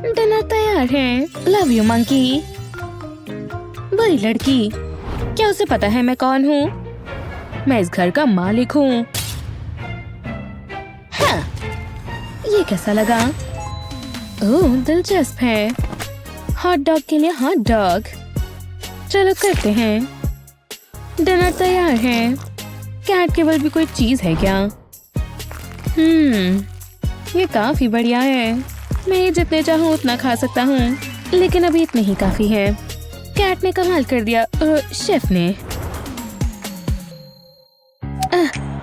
Dinner तैयार है। Love you monkey. बुरी लड़की, क्या उसे पता है मैं कौन हूँ? मैं इस घर का मालिक हूँ। हाँ, ये कैसा लगा? ओह, दिलचस्प है। हॉट डॉग के लिए हॉट डॉग। चलो करते हैं। डिनर तैयार है। कैट केवल भी कोई चीज है क्या? ये काफी बढ़िया है। मैं ये जितने चाहूँ उतना खा सकता हूँ, लेकिन अभी इतने ही काफी है। कैट ने कमाल कर दिया। शेफ ने।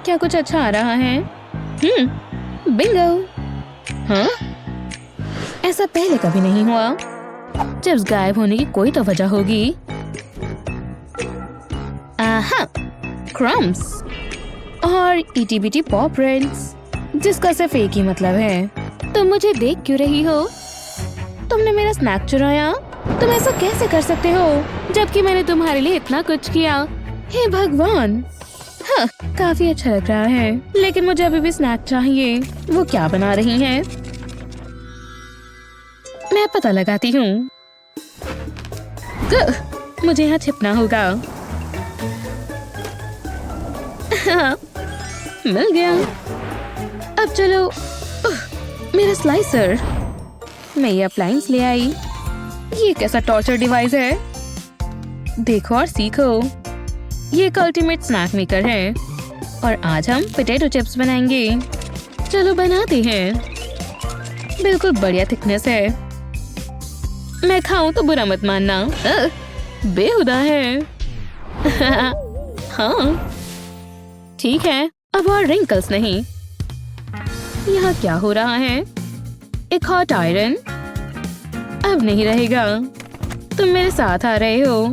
क्या कुछ अच्छा आ रहा है? बिंगो। हाँ, ऐसा पहले कभी नहीं हुआ। चिप्स गायब होने की कोई तो वजह होगी। आहा, क्रम्स और इटी बिटी पॉप रेड्स, जिसका सिर्फ एक ही मतलब है। तुम मुझे देख क्यों रही हो? तुमने मेरा स्नैक चुराया? तुम ऐसा कैसे कर सकते हो, जबकि मैंने तुम्हारे लिए इतना कुछ किया? हे भगवान। हाँ, काफी अच्छा लग रहा है, लेकिन मुझे अभी भी स्नैक चाहिए। वो क्या बना रही हैं? मैं पता लगाती हूँ। मुझे यहाँ छिपना होगा। हाँ, मिल गया। अब चलो। मेरा स्लाइसर। मैं ये अप्लायंस ले आई। ये कैसा टॉर्चर डिवाइस है? देखो और सीखो। ये एक अल्टीमेट स्नैक मेकर है और आज हम पोटैटो चिप्स बनाएंगे। चलो बनाते हैं। बिल्कुल बढ़िया थिकनेस है। मैं खाऊं तो बुरा मत मानना। बेहुदा है। हाँ, ठीक है। अब और रिंकल्स नहीं। यहाँ क्या हो रहा है? एक हॉट आयरन अब नहीं रहेगा। तुम मेरे साथ आ रहे हो।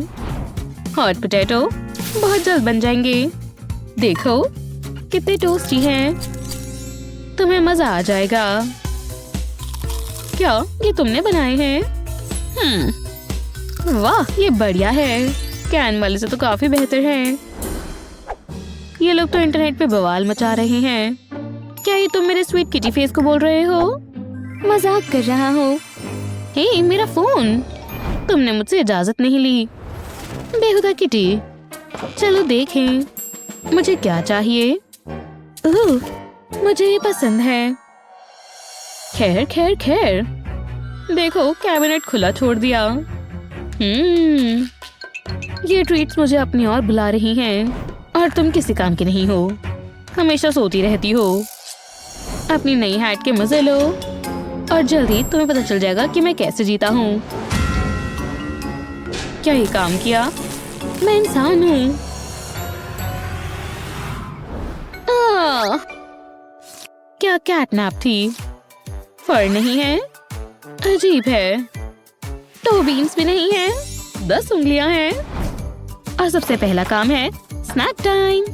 हॉट पोटैटो बहुत जल्द बन जाएंगे। देखो कितने टोस्टी हैं। तुम्हें मजा आ जाएगा। क्या ये तुमने बनाए हैं? वाह, ये बढ़िया है। कैन वाले से तो काफी बेहतर है। ये लोग तो इंटरनेट पे बवाल मचा रहे हैं। क्या ये तुम मेरे स्वीट किटी फेस को बोल रहे हो? मजाक कर रहा हो। हे, मेरा फोन। तुमने मुझसे इजाजत नहीं ली। बेहुदा किटी। चलो देखें मुझे क्या चाहिए। ओह, मुझे ये पसंद है। खैर खैर खैर, देखो कैबिनेट खुला छोड़ दिया। ये ट्रीट्स मुझे अपनी ओर बुला रही हैं और तुम किसी काम की नहीं हो। हमेशा सोती रहती हो। अपनी नई हैट के मजे लो और जल्दी तुम्हें पता चल जाएगा कि मैं कैसे जीता हूँ। क्या ये काम किया? मैं इंसान हूँ। क्या कैटनैप थी? फर नहीं है। अजीब है। टो बीन्स भी नहीं है। 10 उंगलियां हैं। और सबसे पहला काम है स्नैक टाइम।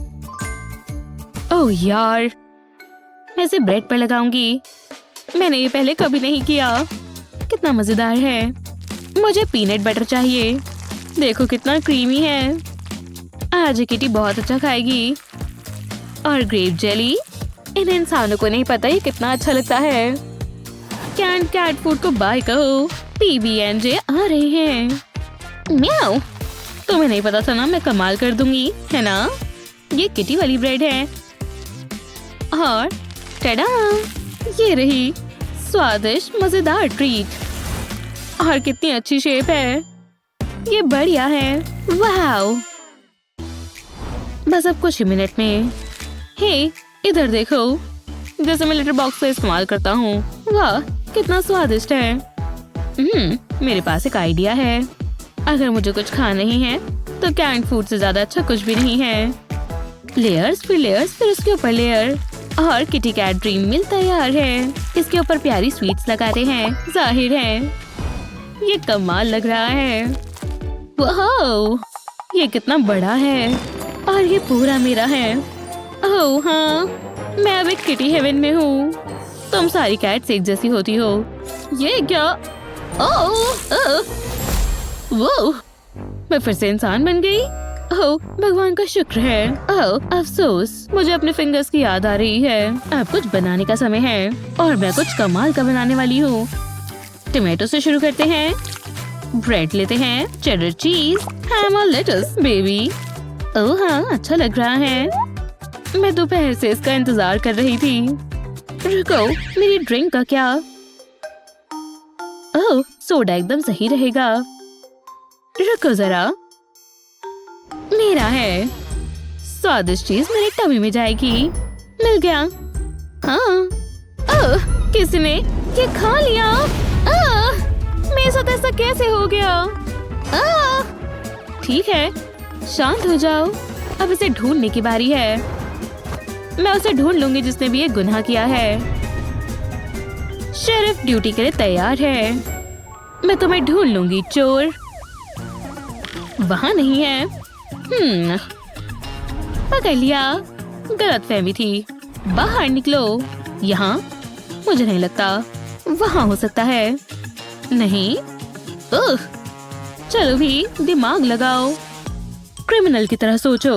ओह यार, मैं इसे ब्रेड पर लगाऊंगी। मैंने ये पहले कभी नहीं किया। कितना मजेदार है। मुझे पीनट बटर चाहिए। देखो कितना क्रीमी है। आज किटी बहुत अच्छा खाएगी। और ग्रेप जेली। इन इंसानों को नहीं पता ये कितना अच्छा लगता है। कैंड कैट फूड को बाय कहो। PB&J आ रहे हैं। म्याऊ। तुम्हें नहीं पता था ना, मैं कमाल कर दूंगी, है ना? ये किटी वाली ब्रेड है। और टडा, ये रही स्वादिष्ट मजेदार ट्रीट। और कितनी अच्छी शेप है। ये बढ़िया है। वाओ। बस अब कुछ ही मिनट में। हे, इधर देखो। जैसे मैं लिटर बॉक्स का इस्तेमाल करता हूँ। वाह, कितना स्वादिष्ट है। मेरे पास एक आइडिया है। अगर मुझे कुछ खाना ही है तो कैंड फूड से ज्यादा अच्छा कुछ भी नहीं है। लेयर्स फिर उसके ऊपर लेयर। और किटी कैट ड्रीम मिल तैयार है। इसके ऊपर प्यारी स्वीट्स लगाते हैं। जाहिर है ये कमाल लग रहा है। वाह, ये कितना बड़ा है। और ये पूरा मेरा है। ओह हाँ, मैं अब एक किटी हेवन में हूँ। तुम सारी कैट्स एक जैसी होती हो। ये क्या? ओह, वो मैं फिर से इंसान बन गई। ओह, भगवान का शुक्र है। ओह, अफसोस, मुझे अपने फिंगर्स की याद आ रही है। अब कुछ बनाने का समय है और मैं कुछ कमाल का बनाने वाली हूँ। टमाटो से शुरू करते हैं। ब्रेड लेते हैं, चेडर चीज, हैम और लेटस बेबी। ओह हाँ, अच्छा लग रहा है। मैं दोपहर से इसका इंतजार कर रही थी। रुको, मेरी ड्रिंक का क्या? ओह, सोडा एकदम सही रहेगा। रुको जरा, मेरा है। स्वादिष्ट चीज मेरे टमी में जाएगी। मिल गया। हाँ। ओह, किसने ये खा लिया? मेरे साथ ऐसा कैसे हो गया? ठीक है, शांत हो जाओ। अब इसे ढूंढने की बारी है। मैं उसे ढूंढ लूंगी जिसने भी ये गुनाह किया है। शेरिफ ड्यूटी के लिए तैयार है। मैं तुम्हें ढूंढ लूंगी चोर। वहाँ नहीं है। पकड़ लिया। गलतफहमी थी। बाहर निकलो। यहाँ? मुझे नहीं लगता। वहाँ हो सकता है। नहीं। ओह, चलो भी दिमाग लगाओ। क्रिमिनल की तरह सोचो।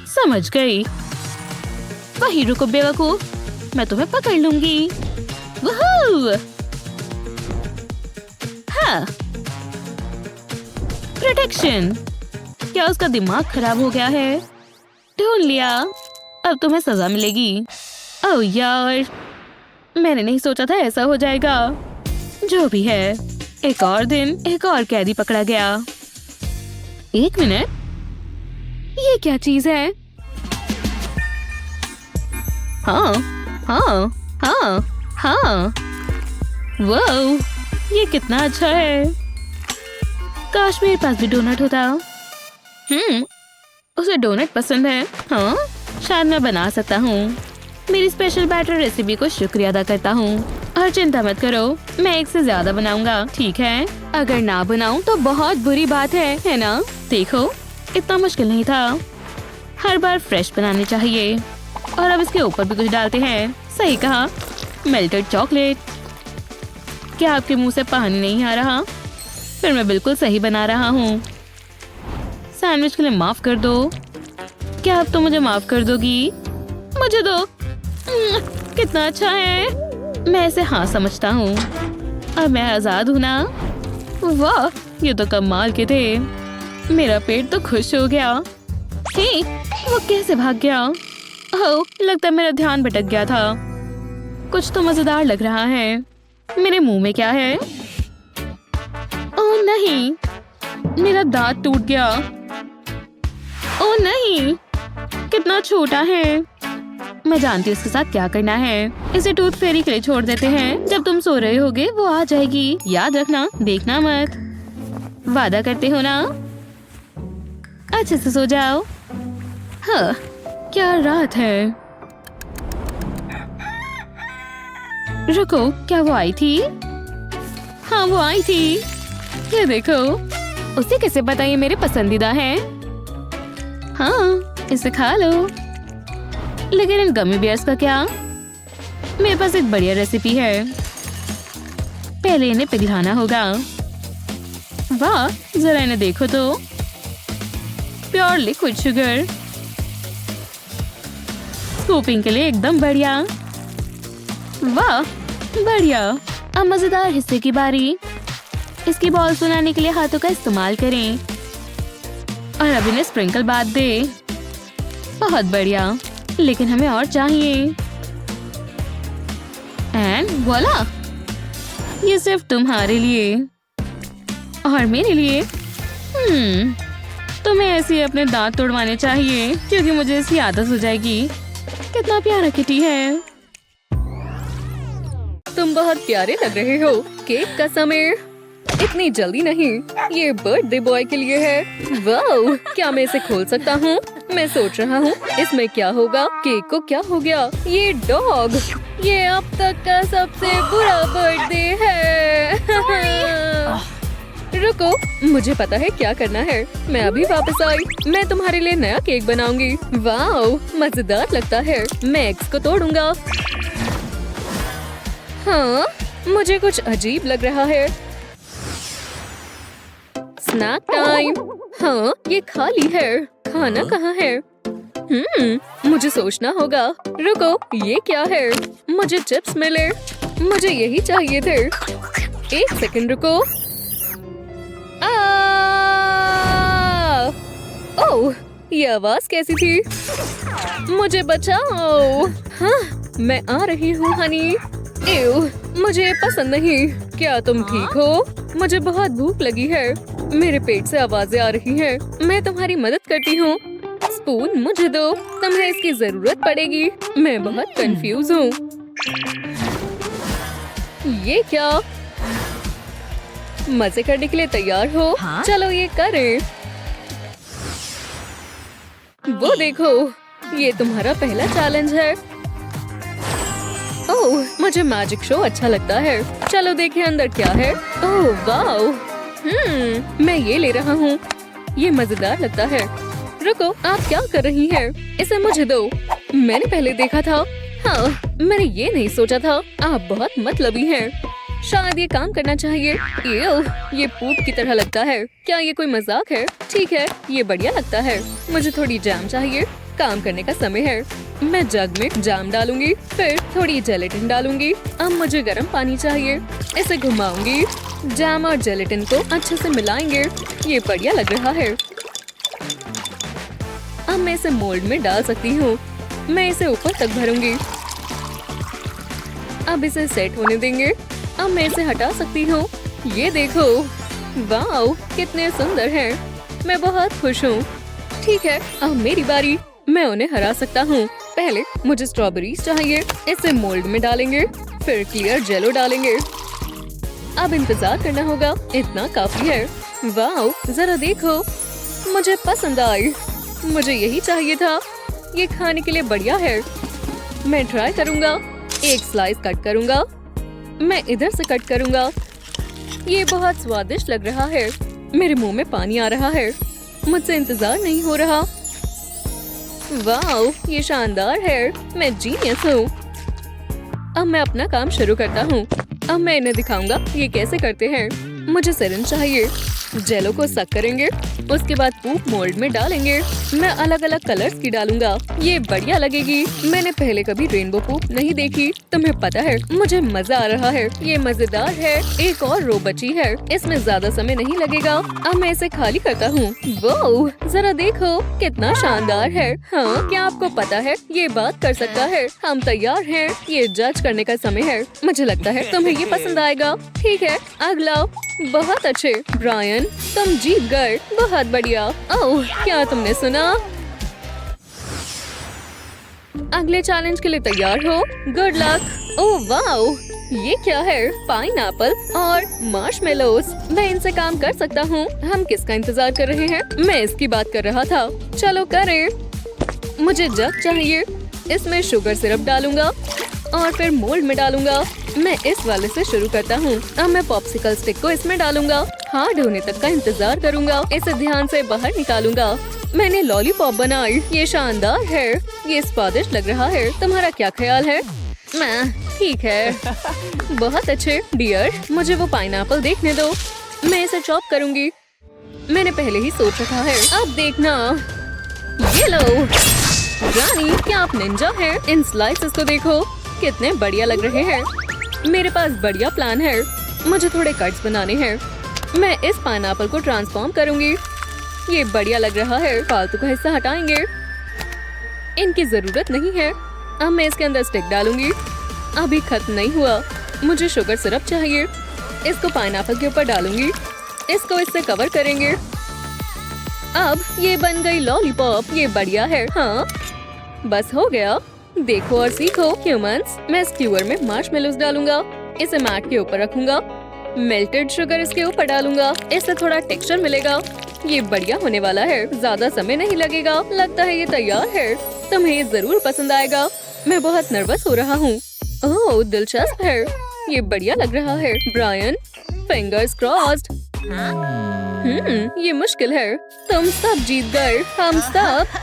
समझ गई। वहीं रुको बेवकूफ, मैं तुम्हें पकड़ लूंगी। वूहू! हाँ। प्रोटेक्शन। क्या उसका दिमाग खराब हो गया है? ढूंढ लिया। अब तुम्हें सजा मिलेगी। ओह यार, मैंने नहीं सोचा था ऐसा हो जाएगा। जो भी है, एक और दिन एक और कैदी पकड़ा गया। एक मिनट, ये क्या चीज है? हाँ, हाँ, हाँ, हाँ। वाह, ये कितना अच्छा है। काश मेरे पास भी डोनट होता। उसे डोनट पसंद है। हाँ, शायद मैं बना सकता हूँ। मेरी स्पेशल बैटर रेसिपी को शुक्रिया अदा करता हूँ। और चिंता मत करो, मैं एक से ज्यादा बनाऊंगा। ठीक है, अगर ना बनाऊं तो बहुत बुरी बात है ना? देखो, इतना मुश्किल नहीं था। हर बार फ्रेश बनाने चाहिए। और अब इसके ऊपर भी कुछ डालते हैं। सही कहा, मेल्टेड चॉकलेट। क्या आपके मुंह से पानी नहीं आ रहा? फिर मैं बिल्कुल सही बना रहा हूँ। सैंडविच के लिए माफ कर दो। क्या आप तो मुझे माफ कर दोगी? मुझे दो। कितना अच्छा है। मैं इसे हाँ समझता हूँ। अब मैं आजाद हूँ ना? वाह, ये तो कमाल के थे। मेरा पेट तो खुश हो गया। हे, वो कैसे भाग गया? ओह, लगता है मेरा ध्यान भटक गया था। कुछ तो मजेदार लग रहा है। मेरे मुंह में क्या है? ओह नहीं, मेरा दांत टूट गया। ओह नहीं, कितना छोटा है। मैं जानती हूँ इसके साथ क्या करना है। इसे टूथ फेरी के लिए छोड़ देते हैं। जब तुम सो रहे होगे वो आ जाएगी। याद रखना, देखना मत। वादा करते हो ना? अच्छे से सो जाओ। हाँ, क्या रात है। रुको, क्या वो आई थी? हाँ, वो आई थी। ये देखो, उसे कैसे पता ये मेरे पसंदीदा है? हाँ, इसे खा लो। लेकिन इन गमी बियर्स का क्या? मेरे पास एक बढ़िया रेसिपी है। पहले इन्हें पिघलाना होगा। वाह, जरा इन्हें देखो तो। Pure liquid sugar. स्कूपिंग के लिए एकदम बढ़िया। वाह, बढ़िया। अब मजेदार हिस्से की बारी। इसकी बॉल्स बनाने के लिए हाथों का इस्तेमाल करें। और अब इन्हें स्प्रिंकल बाद दे। बहुत बढ़िया, लेकिन हमें और चाहिए। एंड वॉला, ये सिर्फ तुम्हारे लिए और मेरे लिए। तुम्हें ऐसे अपने दांत तोड़वाने चाहिए, क्योंकि मुझे इसकी आदत हो जाएगी। कितना प्यारा किटी है। तुम बहुत प्यारे लग रहे हो। केक का समय? इतनी जल्दी नहीं, ये बर्थडे बॉय के लिए है। वाह, क्या मैं इसे खोल सकता हूँ? मैं सोच रहा हूँ इसमें क्या होगा। केक को क्या हो गया? ये डॉग, ये अब तक का सबसे बुरा बर्थडे है। रुको, मुझे पता है क्या करना है। मैं अभी वापस आई। मैं तुम्हारे लिए नया केक बनाऊंगी। वाह, मजेदार लगता है। मैं एग्स को तोड़ूंगा। हाँ, मुझे कुछ अजीब लग रहा है। Snack time. हाँ, ये खाली है। खाना कहाँ है? मुझे सोचना होगा। रुको, ये क्या है? मुझे चिप्स मिले। मुझे यही चाहिए थे। एक सेकंड रुको। ओह, ये आवाज कैसी थी? मुझे बचाओ। हाँ, मैं आ रही हूँ हनी। एव, मुझे पसंद नहीं। क्या तुम ठीक हो? मुझे बहुत भूख लगी है। मेरे पेट से आवाजें आ रही हैं। मैं तुम्हारी मदद करती हूँ। स्पून मुझे दो, तुम्हें इसकी जरूरत पड़ेगी। मैं बहुत कंफ्यूज हूँ। ये क्या? मजे करने के लिए तैयार हो? हाँ? चलो ये करें। वो देखो, ये तुम्हारा पहला चैलेंज है। ओह, मुझे मैजिक शो अच्छा लगता है। चलो देखें अंदर क्या है। ओह वाओ, मैं ये ले रहा हूँ। ये मजेदार लगता है। रुको, आप क्या कर रही हैं? इसे मुझे दो। मैंने पहले देखा था। हाँ, मैंने ये नहीं सोचा था। आप बहुत मतलबी हैं। शायद ये काम करना चाहिए। ये पूप की तरह लगता है। क्या ये कोई मजाक है? ठीक है, ये बढ़िया लगता है। मुझे थोड़ी जैम चाहिए। काम करने का समय है। मैं जग में जैम डालूंगी, फिर थोड़ी जेलेटिन डालूंगी। अब मुझे गर्म पानी चाहिए। इसे घुमाऊंगी। जैम और जेलेटिन को अच्छे से मिलाएंगे। ये बढ़िया लग रहा है। अब मैं इसे मोल्ड में डाल सकती हूँ। मैं इसे ऊपर तक भरूंगी। अब इसे सेट होने देंगे। अब मैं इसे हटा सकती हूँ। ये देखो, वाओ, कितने सुंदर हैं। मैं बहुत खुश हूँ। ठीक है, अब मेरी बारी। मैं उन्हें हरा सकता हूँ। पहले मुझे स्ट्रॉबेरीज चाहिए। इसे मोल्ड में डालेंगे, फिर क्लियर जेलो डालेंगे। अब इंतजार करना होगा। इतना काफी है। वाओ, जरा देखो, मुझे पसंद आई। मुझे यही चाहिए था। ये खाने के लिए बढ़िया है। मैं ट्राई करूँगा। एक स्लाइस कट करूँगा। मैं इधर से कट करूँगा। ये बहुत स्वादिष्ट लग रहा है। मेरे मुंह में पानी आ रहा है। मुझसे इंतजार नहीं हो रहा। वाओ, ये शानदार है। मैं जीनियस हूँ। अब मैं अपना काम शुरू करता हूँ। अब मैं इन्हें दिखाऊंगा ये कैसे करते हैं। मुझे सिरिंज चाहिए। जेलो को सक करेंगे, उसके बाद पूप मोल्ड में डालेंगे। मैं अलग अलग कलर्स की डालूंगा। ये बढ़िया लगेगी। मैंने पहले कभी रेनबो पूप नहीं देखी। तुम्हें पता है, मुझे मजा आ रहा है। ये मजेदार है। एक और रो बची है। इसमें ज्यादा समय नहीं लगेगा। अब मैं इसे खाली करता हूँ। वो जरा देखो, कितना शानदार है। हाँ, क्या आपको पता है ये बात कर सकता है? हम तैयार हैं। ये जज करने का समय है। मुझे लगता है तुम्हें ये पसंद आएगा। ठीक है, अगला। बहुत अच्छे ब्रायन, तुम जीत गए। बहुत बढ़िया। ओह, क्या तुमने सुना? अगले चैलेंज के लिए तैयार हो? Good luck. ओह वाओ, ये क्या है? पाइनएप्पल और मार्शमेलोस। मैं इनसे काम कर सकता हूँ। हम किसका इंतजार कर रहे हैं? मैं इसकी बात कर रहा था। चलो करें। मुझे जग चाहिए। इसमें शुगर सिरप डालूंगा और फिर मोल्ड में डालूंगा। मैं इस वाले से शुरू करता हूँ। अब मैं पॉप्सिकल स्टिक को इसमें डालूंगा। हार्ड होने तक का इंतजार करूंगा। इसे ध्यान से बाहर निकालूंगा। मैंने लॉलीपॉप बनाई। ये शानदार है। ये स्वादिष्ट लग रहा है। तुम्हारा क्या ख्याल है? मैं ठीक है। बहुत अच्छे डियर, मुझे वो पाइनएप्पल देखने दो। मैं इसे चॉप करूंगी। मैंने पहले ही सोच रखा है। अब देखना। ये लो रानी, क्या आप निंजा हैं? इन स्लाइसेस को देखो, कितने बढ़िया लग रहे हैं। मेरे पास बढ़िया प्लान है। मुझे थोड़े कट्स बनाने हैं। मैं इस पाइनएप्पल को ट्रांसफॉर्म करूंगी। ये बढ़िया लग रहा है। फालतू का हिस्सा हटाएंगे। इनकी जरूरत नहीं है। अब मैं इसके अंदर स्टिक डालूंगी। अभी खत्म नहीं हुआ। मुझे शुगर सिरप चाहिए। इसको पाइनएप्पल के ऊपर डालूंगी। इसको इससे कवर करेंगे। अब ये बन गई लॉलीपॉप। ये बढ़िया है। हाँ, बस हो गया। देखो और सीखो ह्यूमंस। मैं स्क्यूअर में मार्शमेलोस डालूंगा। इसे मैट के ऊपर रखूंगा। मेल्टेड शुगर इसके ऊपर डालूंगा। इससे थोड़ा टेक्सचर मिलेगा। ये बढ़िया होने वाला है। ज्यादा समय नहीं लगेगा। लगता है ये तैयार है। तुम्हें ये जरूर पसंद आएगा। मैं बहुत नर्वस हो रहा हूँ। ओह, दिलचस्प है। ये बढ़िया लग रहा है। Brian, fingers crossed. ये मुश्किल है। तुम सब जीत गए। हम सब।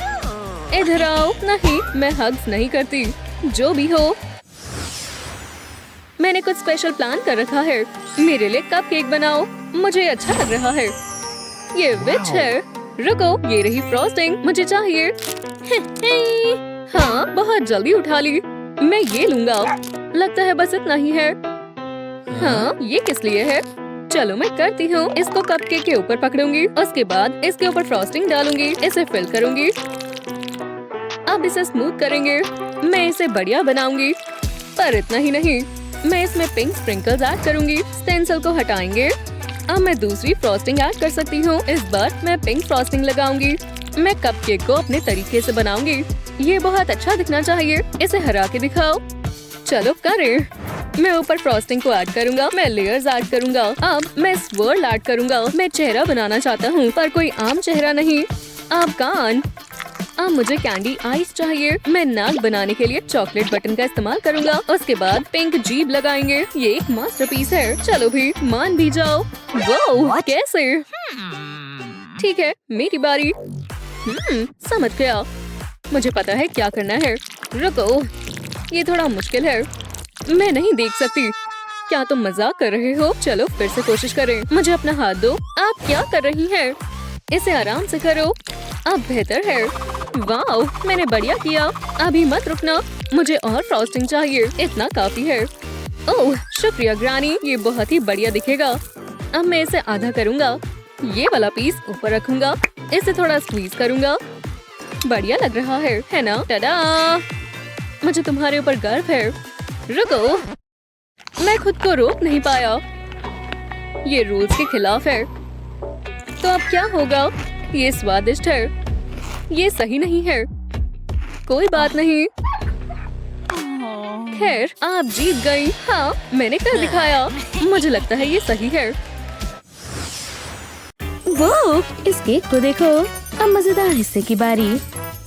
इधर आओ। नहीं, मैं हग्स नहीं करती। जो भी हो, मैंने कुछ स्पेशल प्लान कर रखा है। मेरे लिए कपकेक बनाओ। मुझे अच्छा लग रहा है। ये विच है। रुको, ये रही फ्रॉस्टिंग। मुझे चाहिए। हाँ, बहुत जल्दी उठा ली। मैं ये लूंगा। लगता है बस इतना ही है। हाँ, ये किस लिए है? चलो मैं करती हूँ। इसको कपकेक के ऊपर पकड़ूंगी, उसके बाद इसके ऊपर फ्रॉस्टिंग डालूंगी, इसे फिल करूंगी। अब इसे स्मूथ करेंगे। मैं इसे बढ़िया बनाऊंगी, पर इतना ही नहीं, मैं इसमें पिंक स्प्रिंकल्स ऐड करूंगी। स्टेंसिल को हटाएंगे। अब मैं दूसरी फ्रॉस्टिंग ऐड कर सकती हूँ। इस बार मैं पिंक फ्रॉस्टिंग लगाऊंगी। मैं कपकेक को अपने तरीके से बनाऊंगी। ये बहुत अच्छा दिखना चाहिए। इसे हरा के दिखाओ। चलो करें। मैं ऊपर फ्रॉस्टिंग को ऐड करूंगा। मैं लेयर्स ऐड करूंगा। अब मैं स्वर्ल ऐड करूंगा। मैं चेहरा बनाना चाहता हूँ, पर कोई आम चेहरा नहीं। अब कान। अब मुझे कैंडी आइस चाहिए। मैं नाक बनाने के लिए चॉकलेट बटन का इस्तेमाल करूंगा। उसके बाद पिंक जीभ लगाएंगे। ये एक मास्टरपीस है। चलो भी मान भी जाओ। वाओ, कैसे? ठीक है, मेरी बारी। समझ गया। मुझे पता है क्या करना है। रुको, ये थोड़ा मुश्किल है। मैं नहीं देख सकती। क्या तुम मजाक कर रहे हो? चलो फिर से कोशिश करें। मुझे अपना हाथ दो। आप क्या कर रही हैं? इसे आराम से करो। अब बेहतर है। वाओ, मैंने बढ़िया किया। अभी मत रुकना, मुझे और फ्रॉस्टिंग चाहिए। इतना काफी है। ओह शुक्रिया ग्रानी, ये बहुत ही बढ़िया दिखेगा। अब मैं इसे आधा करूंगा। ये वाला पीस ऊपर रखूंगा। इसे थोड़ा स्क्वीज करूंगा। बढ़िया लग रहा है ना? टडा! मुझे तुम्हारे ऊपर गर्व है। रुको, मैं खुद को रोक नहीं पाया। ये रूल्स के खिलाफ है। तो अब क्या होगा? ये स्वादिष्ट है। ये सही नहीं है। कोई बात नहीं। खैर, आप जीत गई। हाँ, मैंने कर दिखाया। मुझे लगता है ये सही है। वो इस केक को देखो। अब मजेदार हिस्से की बारी।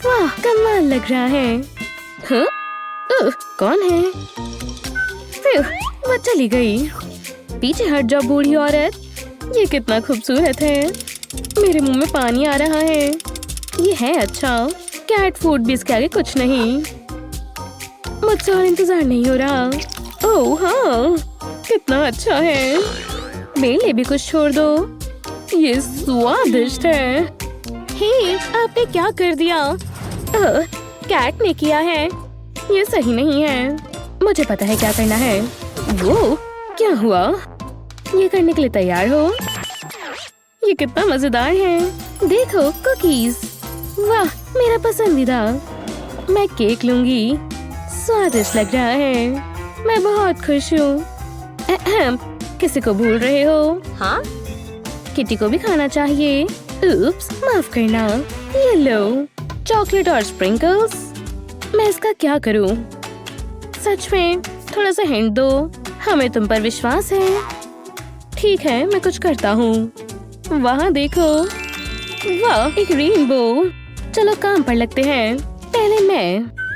वाह, कमाल लग रहा है। हाँ? कौन है? वो चली गई। पीछे हट जाओ बूढ़ी औरत। ये कितना खूबसूरत है। मेरे मुंह में पानी आ रहा है। ये है अच्छा। कैट फूड भी इसके आगे कुछ नहीं। मुझसे और इंतजार नहीं हो रहा। ओह हाँ, कितना अच्छा है। मेरे लिए भी कुछ छोड़ दो। ये स्वादिष्ट है। हे, आपने क्या कर दिया? कैट ने किया है। ये सही नहीं है। मुझे पता है क्या करना है। वो क्या हुआ? ये करने के लिए तैयार हो? ये कितना मजेदार है। देखो कुकीज। वाह, मेरा पसंदीदा। मैं केक लूंगी। स्वादिष्ट लग रहा है। मैं बहुत खुश हूँ। किसी को भूल रहे हो? हाँ, किटी को भी खाना चाहिए। उप्स, माफ करना। ये लो, चॉकलेट और स्प्रिंकल्स। मैं इसका क्या करूं? सच में थोड़ा सा हिंट दो। हमें तुम पर विश्वास है। ठीक है, मैं कुछ करता हूँ। वहाँ देखो। वाह, एक रेनबो। चलो काम पर लगते हैं। पहले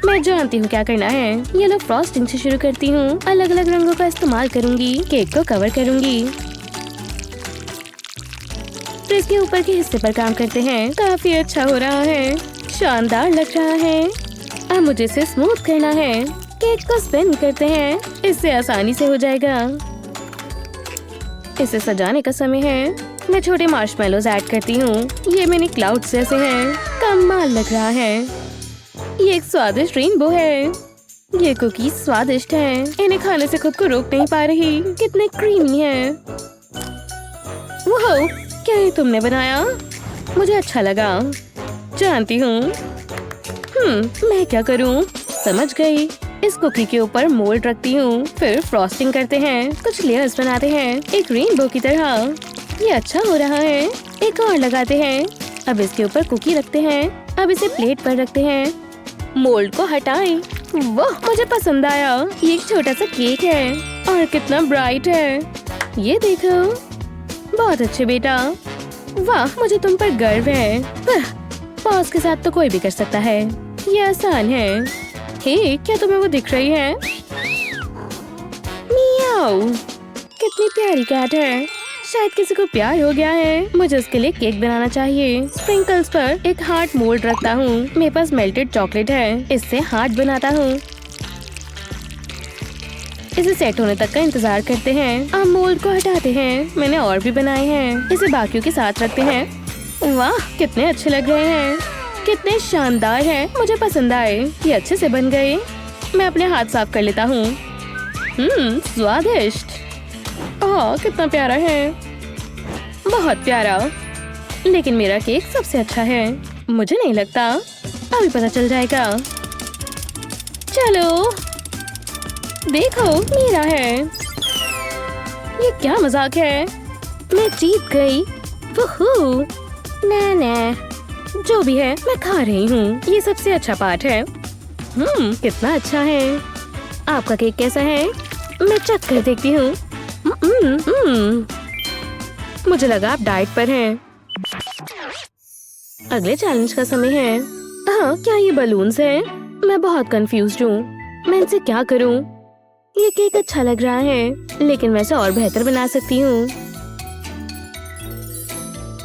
मैं जानती हूँ क्या करना है। येलो फ्रॉस्टिंग से शुरू करती हूँ। अलग अलग रंगों का इस्तेमाल करूँगी। केक को कवर करूँगी। तो इसके ऊपर के हिस्से पर काम करते हैं। काफी अच्छा हो रहा है। शानदार लग रहा है। अब मुझे इसे स्मूथ करना है। केक को स्पिन करते हैं। इससे आसानी से हो जाएगा। इसे सजाने का समय है। मैं छोटे मार्शमेलोज ऐड करती हूँ। ये मिनी क्लाउड्स जैसे हैं। कमाल लग रहा है। ये एक स्वादिष्ट रेनबो है। ये कुकीज स्वादिष्ट हैं। इन्हें खाने से खुद को रोक नहीं पा रही। कितने क्रीमी हैं। वाह, क्या ये तुमने बनाया? मुझे अच्छा लगा। जानती हूँ। मैं क्या करूँ? समझ गई। इस कुकी के ऊपर मोल्ड रखती हूँ। फिर फ्रॉस्टिंग करते हैं। कुछ लेयर्स बनाते हैं, एक रेनबो की तरह। ये अच्छा हो रहा है। एक और लगाते हैं। अब इसके ऊपर कुकी रखते हैं। अब इसे प्लेट पर रखते हैं। मोल्ड को हटाएं। वाह, मुझे पसंद आया। ये एक छोटा सा केक है और कितना ब्राइट है। ये देखो। बहुत अच्छे बेटा। वाह, मुझे तुम पर गर्व है। पॉज के साथ तो कोई भी कर सकता है। ये आसान है। हे, क्या तुम्हें वो दिख रही है? मियाऊ, कितनी प्यारी कैट है। शायद किसी को प्यार हो गया है। मुझे उसके लिए केक बनाना चाहिए। स्प्रिंकल्स पर एक हार्ट मोल्ड रखता हूँ। मेरे पास मेल्टेड चॉकलेट है। इससे हार्ट बनाता हूँ। इसे सेट होने तक का इंतजार करते हैं। अब मोल्ड को हटाते हैं। मैंने और भी बनाए हैं। इसे बाकियों के साथ रखते हैं। वाह, कितने अच्छे लग रहे हैं। कितने शानदार हैं। मुझे पसंद आए। ये अच्छे से बन गए। मैं अपने हाथ साफ कर लेता हूँ। स्वादिष्ट। वाह कितना प्यारा है, बहुत प्यारा। लेकिन मेरा केक सबसे अच्छा है। मुझे नहीं लगता, अभी पता चल जाएगा। चलो देखो, मेरा है। ये क्या मजाक है, मैं जीत गई। वूहू। ना जो भी है मैं खा रही हूँ, ये सबसे अच्छा पार्ट है। कितना अच्छा है। आपका केक कैसा है? मैं चख कर देखती हूँ। मुझे लगा आप डाइट पर हैं। अगले चैलेंज का समय है। हाँ, क्या ये बलून्स हैं? मैं बहुत कंफ्यूज्ड हूँ। मैं इनसे क्या करूँ? ये केक अच्छा लग रहा है, लेकिन मैं इसे और बेहतर बना सकती हूँ।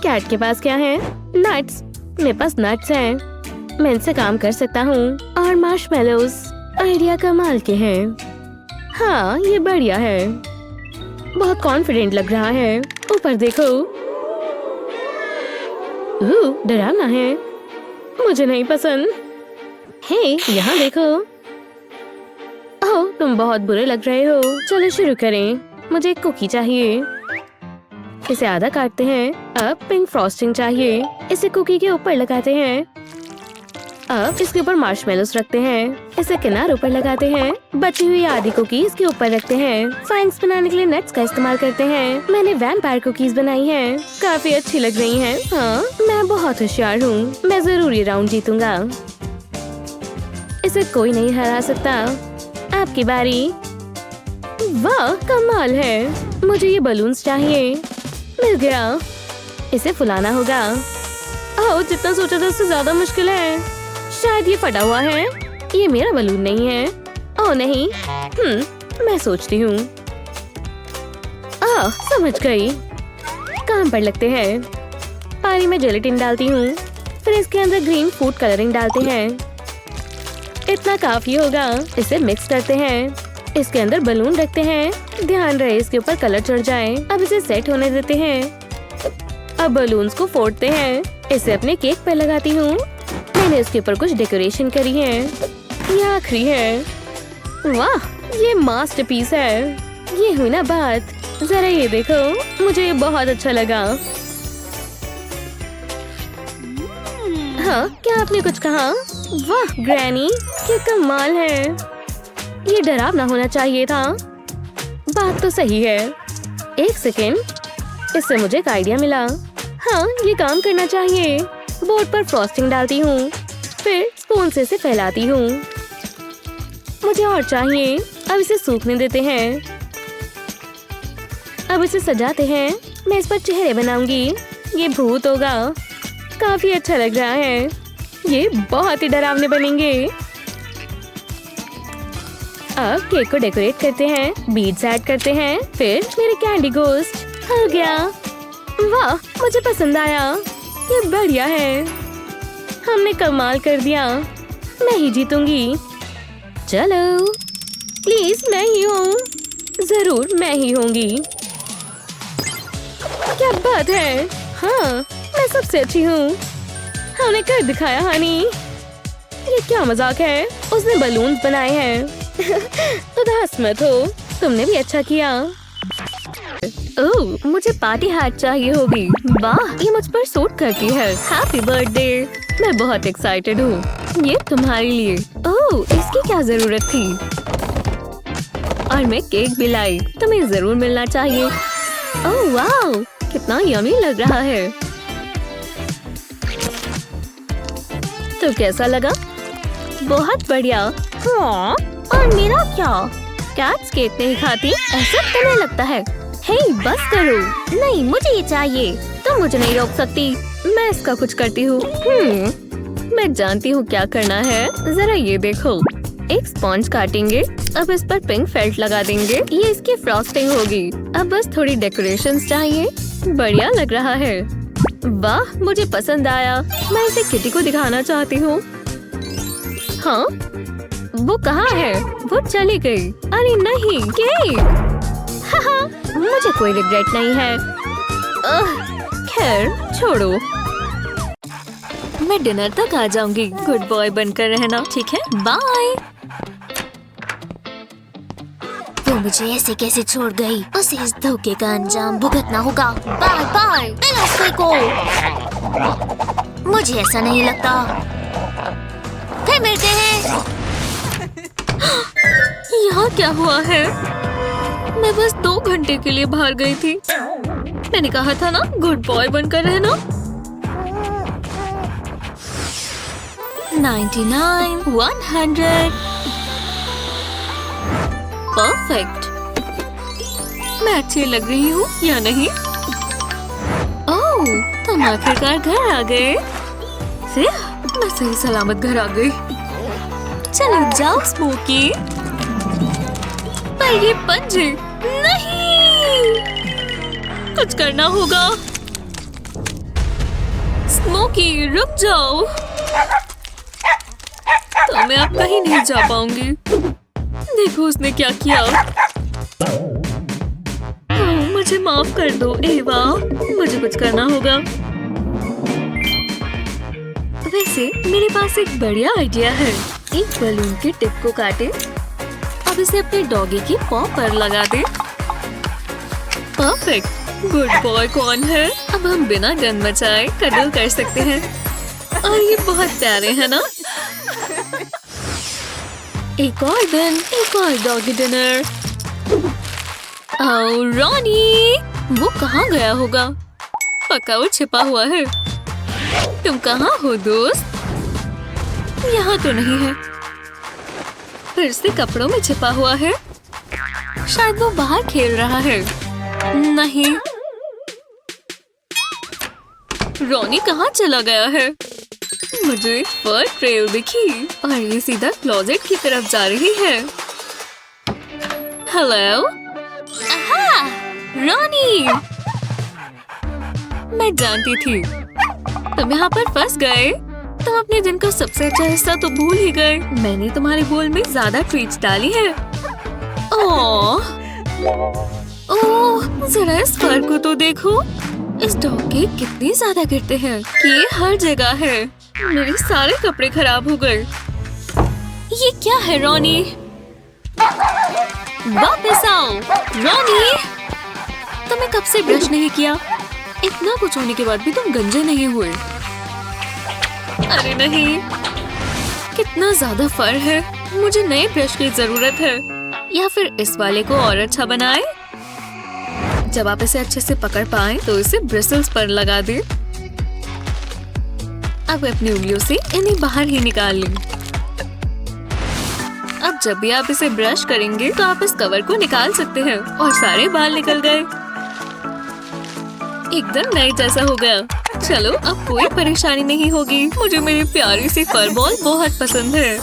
कैट के पास क्या है? नट्स। मेरे पास नट्स हैं। मैं इनसे काम कर सकता हूँ। और मार्शमेलोज। आइडिया कमाल के हैं। हाँ, ये बढ़िया है। बहुत कॉन्फिडेंट लग रहा है। ऊपर देखो। डरावना है, मुझे नहीं पसंद। हे, यहाँ देखो। ओह, तुम बहुत बुरे लग रहे हो। चलो शुरू करें। मुझे एक कुकी चाहिए। इसे आधा काटते हैं। अब पिंक फ्रॉस्टिंग चाहिए। इसे कुकी के ऊपर लगाते हैं। अब इसके ऊपर मार्शमेलोस रखते हैं। इसे किनार ऊपर लगाते हैं। बची हुई आधी कुकी इसके ऊपर रखते हैं। फाइंग्स बनाने के लिए नट्स का इस्तेमाल करते हैं। मैंने वैम्पायर कुकीज बनाई हैं। काफी अच्छी लग रही हैं। हाँ, मैं बहुत होशियार हूँ। मैं जरूर ये राउंड जीतूंगा। इसे कोई नहीं हरा सकता। आपकी बारी। वाह, कमाल है। मुझे ये बलून्स चाहिए। मिल गया। इसे फुलाना होगा। ओह, जितना सोचा था उससे ज्यादा मुश्किल है। शायद ये फटा हुआ है। ये मेरा बलून नहीं है। ओह नहीं। मैं सोचती हूँ। समझ गई। काम पर लगते हैं। पानी में जेलेटिन डालती हूँ। फिर इसके अंदर ग्रीन फूड कलरिंग डालते हैं। इतना काफी होगा। इसे मिक्स करते हैं। इसके अंदर बलून रखते हैं। ध्यान रहे इसके ऊपर कलर चढ़ जाए। अब इसे सेट होने देते हैं। अब बलून्स को फोड़ते हैं। इसे अपने केक पर लगाती हूँ। मैंने इसके ऊपर कुछ डेकोरेशन करी है। ये आखिरी है। वाह, ये मास्टरपीस है। ये हुई ना बात। जरा ये देखो, मुझे ये बहुत अच्छा लगा। हाँ, क्या आपने कुछ कहा? वाह ग्रैनी, क्या कमाल है। ये डरावना होना चाहिए था। बात तो सही है। एक सेकेंड, इससे मुझे एक आइडिया मिला। हाँ, ये काम करना चाहिए। बोर्ड पर फ्रॉस्टिंग डालती हूँ। फिर स्पून से इसे फैलाती हूँ। मुझे और चाहिए। अब इसे सूखने देते हैं। अब इसे सजाते हैं। मैं इस पर चेहरे बनाऊंगी। ये भूत होगा। काफी अच्छा लग रहा है। ये बहुत ही डरावने बनेंगे। अब केक को डेकोरेट करते हैं। बीड्स ऐड करते हैं। फिर मेरे कैंडी घोस्ट हो गया। वाह, मुझे पसंद आया। ये बढ़िया है। हमने कमाल कर दिया। मैं ही जीतूंगी। चलो प्लीज, मैं ही हूँ। जरूर मैं ही होंगी। क्या बात है। हाँ, मैं सबसे अच्छी हूँ। हमने कर दिखाया हनी। ये क्या मजाक है। उसने बलून्स बनाए हैं। उदास मत हो, तुमने भी अच्छा किया। ओह, मुझे पार्टी हैट चाहिए होगी। वाह, ये मुझ पर सूट करती है। Happy birthday. मैं बहुत एक्साइटेड हूँ। ये तुम्हारे लिए। ओह, इसकी क्या जरूरत थी। और मैं केक भी लाई। तुम्हें जरूर मिलना चाहिए। ओह वाह, कितना यमी लग रहा है। तो कैसा लगा? बहुत बढ़िया। हाँ, और मेरा क्या? कैट्स केक नहीं खाती, ऐसा तुम्हें लगता है? हे, बस करो। नहीं, मुझे ये चाहिए। तुम मुझे नहीं रोक सकती। मैं इसका कुछ करती हूँ। मैं जानती हूँ क्या करना है। जरा ये देखो। एक स्पॉन्ज काटेंगे। अब इस पर पिंक फेल्ट लगा देंगे। ये इसकी फ्रॉस्टिंग होगी। अब बस थोड़ी डेकोरेशंस चाहिए। बढ़िया लग रहा है। वाह, मुझे पसंद आया। मैं इसे किटी को दिखाना चाहती हूँ। हाँ, वो कहाँ है? वो चली गई। अरे नहीं, केक। हाँ, मुझे कोई रिग्रेट नहीं है। खैर छोड़ो। मैं डिनर तक आ जाऊंगी। गुड बॉय बनकर रहना, ठीक है? बाय। तो मुझे ऐसे कैसे छोड़ गई? उसे इस धोखे का अंजाम भुगतना होगा। बाय बाय, बिना फेंको। मुझे ऐसा नहीं लगता। फिर मिलते हैं। यहाँ क्या हुआ है? मैं बस 2 घंटे के लिए बाहर गई थी। मैंने कहा था ना गुड बॉय बनकर रहना। 99, 100। परफेक्ट। मैं अच्छी लग रही हूँ या नहीं? ओह, तुम आखिरकार घर आ गए। फिर मैं सही सलामत घर आ गई। चलो जाओ स्मोकी। पर ये पंजे नहीं, कुछ करना होगा। स्मोकी रुक जाओ, तो मैं अब कहीं नहीं जा पाऊंगी। देखो उसने क्या किया। मुझे माफ कर दो एवा, मुझे कुछ करना होगा। वैसे मेरे पास एक बढ़िया आइडिया है। एक बलून के टिप को काटे, अब इसे अपने डॉगी की पॉ पर लगा दे। परफेक्ट। गुड बॉय कौन है? अब हम बिना गंद मचाए कडल कर सकते हैं। और ये बहुत प्यारे है ना? एक और दिन, एक और डॉगी डिनर। आओ रॉनी, वो कहाँ गया होगा? पक्का वो छिपा हुआ है। तुम कहाँ हो दोस्त? यहाँ तो नहीं है। फिर से कपड़ों में छिपा हुआ है। शायद वो बाहर खेल रहा है। नहीं, रॉनी कहाँ चला गया है? मुझे फर ट्रेल दिखी और ये सीधा क्लोजेट की तरफ जा रही है। हेलो, आहा, रॉनी। मैं जानती थी तुम यहाँ पर फंस गए। तुम अपने दिन का सबसे अच्छा हिस्सा तो भूल ही गए। मैंने तुम्हारे बोल में ज्यादा ट्रीट्स डाली है। ओह, जरा इस फर को तो देखो। इस डॉग के कितने ज्यादा गिरते हैं कि ये हर जगह है। मेरे सारे कपड़े खराब हो गए। ये क्या है रॉनी? वापस आओ रॉनी। तुमने कब से ब्रश नहीं किया? इतना कुछ होने के बाद भी तुम गंजे नहीं हुए। अरे नहीं, कितना ज्यादा फर है। मुझे नए ब्रश की जरूरत है। या फिर इस वाले को और अच्छा बनाए। जब आप इसे अच्छे से पकड़ पाए तो इसे ब्रिसल्स पर लगा दे। अब अपनी उंगलियों से इन्हें बाहर ही निकाल लें। अब जब भी आप इसे ब्रश करेंगे तो आप इस कवर को निकाल सकते हैं और सारे बाल निकल गए। एकदम नए जैसा हो गया। चलो अब कोई परेशानी नहीं होगी। मुझे मेरी प्यारी सी फर बॉल बहुत पसंद है।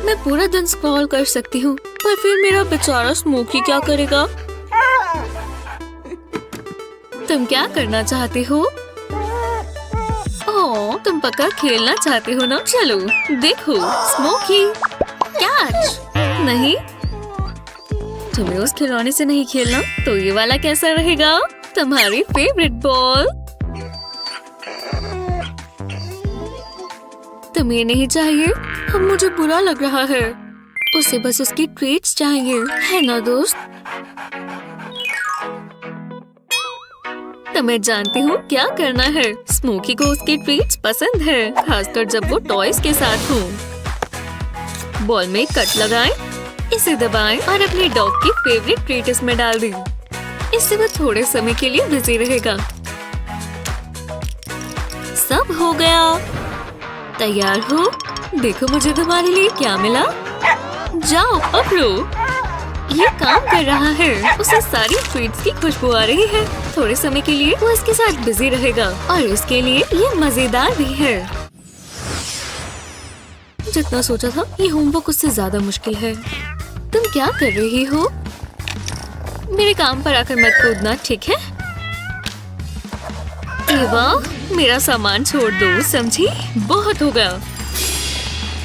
मैं पूरा दिन स्क्रॉल कर सकती हूँ, पर फिर मेरा बेचारा स्मोकी क्या करेगा? तुम क्या करना चाहते हो? ओह, तुम पक्का खेलना चाहते हो ना? चलो देखो स्मोकी। कैच नहीं, तुम्हें उस खिलौने से नहीं खेलना तो ये वाला कैसा रहेगा? तुम्हारी फेवरेट बॉल। तुम्हें नहीं चाहिए? अब मुझे बुरा लग रहा है। उसे बस उसकी ट्रीट्स चाहिए, है ना दोस्त? तो मैं जानती हूँ क्या करना है। स्मोकी को उसकी ट्रीट्स पसंद है, खासकर जब वो टॉयज के साथ हो। बॉल में कट लगाएं, इसे दबाएं और अपने डॉग की फेवरेट ट्रीट इसमें डाल दें। इससे वो थोड़े समय के लिए बिजी रहेगा। सब हो गया। तैयार हो? देखो मुझे तुम्हारे लिए क्या मिला। जाओ पकड़ो। ये काम कर रहा है। उसे सारी ट्रीट्स की खुशबू आ रही है। थोड़े समय के लिए वो इसके साथ बिजी रहेगा और इसके लिए ये मजेदार भी है। जितना सोचा था ये होमवर्क उससे ज्यादा मुश्किल है। तुम क्या कर रही हो? मेरे काम पर आकर मत कूदना, ठीक है? एवा, मेरा सामान छोड़ दो, समझी? बहुत हो गया।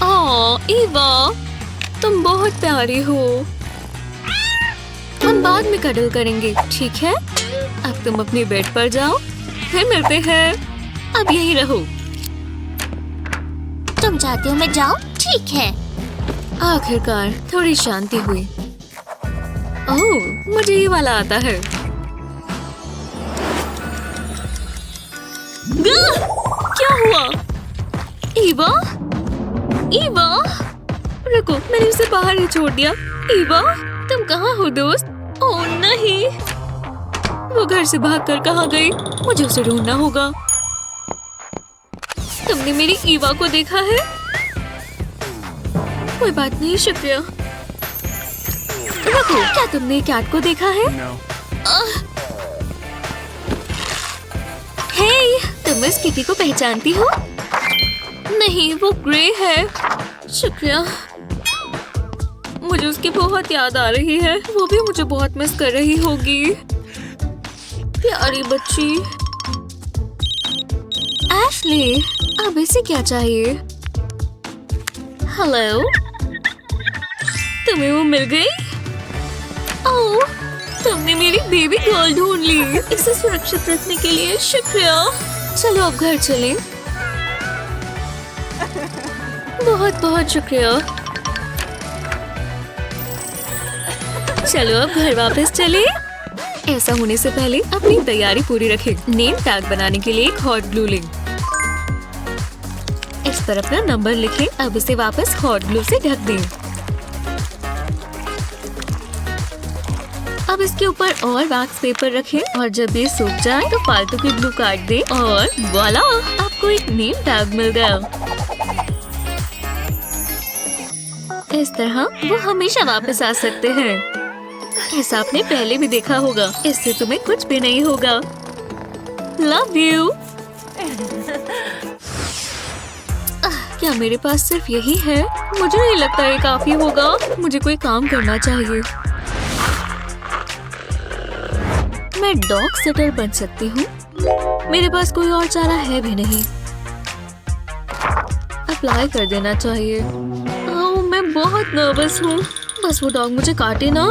ओह एवा, तुम बहुत प्यारी हो। हम बाद में कडल करेंगे, ठीक है? अब तुम अपने बेड पर जाओ, फिर मिलते हैं। अब यहीं रहो। तुम चाहते हो मैं जाऊँ? ठीक है। आखिरकार थोड़ी शांति हुई। ओह, मुझे ये वाला आता है। क्या हुआ? ईवा? ईवा? रुको, मैंने उसे बाहर ही छोड़ दिया। ईवा, तुम कहाँ हो दोस्त? ओह नहीं, वो घर से भागकर कहाँ गई? मुझे उसे ढूंढना होगा। तुमने मेरी ईवा को देखा है? कोई बात नहीं, शुक्रिया। रुको, क्या तुमने कैट को देखा है? हे, तुम इस किटी को पहचानती हो? नहीं, वो ग्रे है। शुक्रिया। मुझे उसकी बहुत याद आ रही है। वो भी मुझे बहुत मिस कर रही होगी। प्यारी बच्ची। एशली, अब इसे क्या चाहिए? हेलो, तुम्हें वो मिल गई? ओह, तुमने मेरी बेबी गर्ल ढूंढ ली। इसे सुरक्षित रखने के लिए शुक्रिया। चलो अब घर चलें। बहुत बहुत शुक्रिया। चलो अब घर वापस चले। ऐसा होने से पहले अपनी तैयारी पूरी रखें। नेम टैग बनाने के लिए एक हॉट ग्लू लें। इस पर अपना नंबर लिखें। अब इसे वापस हॉट ग्लू से ढक दें। अब इसके ऊपर और वैक्स पेपर रखें और जब ये सूख जाए तो फालतू की ग्लू काट दें और वॉला, आपको एक नेम टैग मिल गया। इस तरह वो हमेशा वापस आ सकते हैं। ऐसा आपने पहले भी देखा होगा। इससे तुम्हें कुछ भी नहीं होगा। Love you. क्या मेरे पास सिर्फ यही है? मुझे नहीं लगता ये काफी होगा। मुझे कोई काम करना चाहिए। मैं डॉग सिटर बन सकती हूँ। मेरे पास कोई और चारा है भी नहीं। अप्लाई कर देना चाहिए। ओह, मैं बहुत नर्वस हूँ। बस वो डॉग मुझे काटे ना।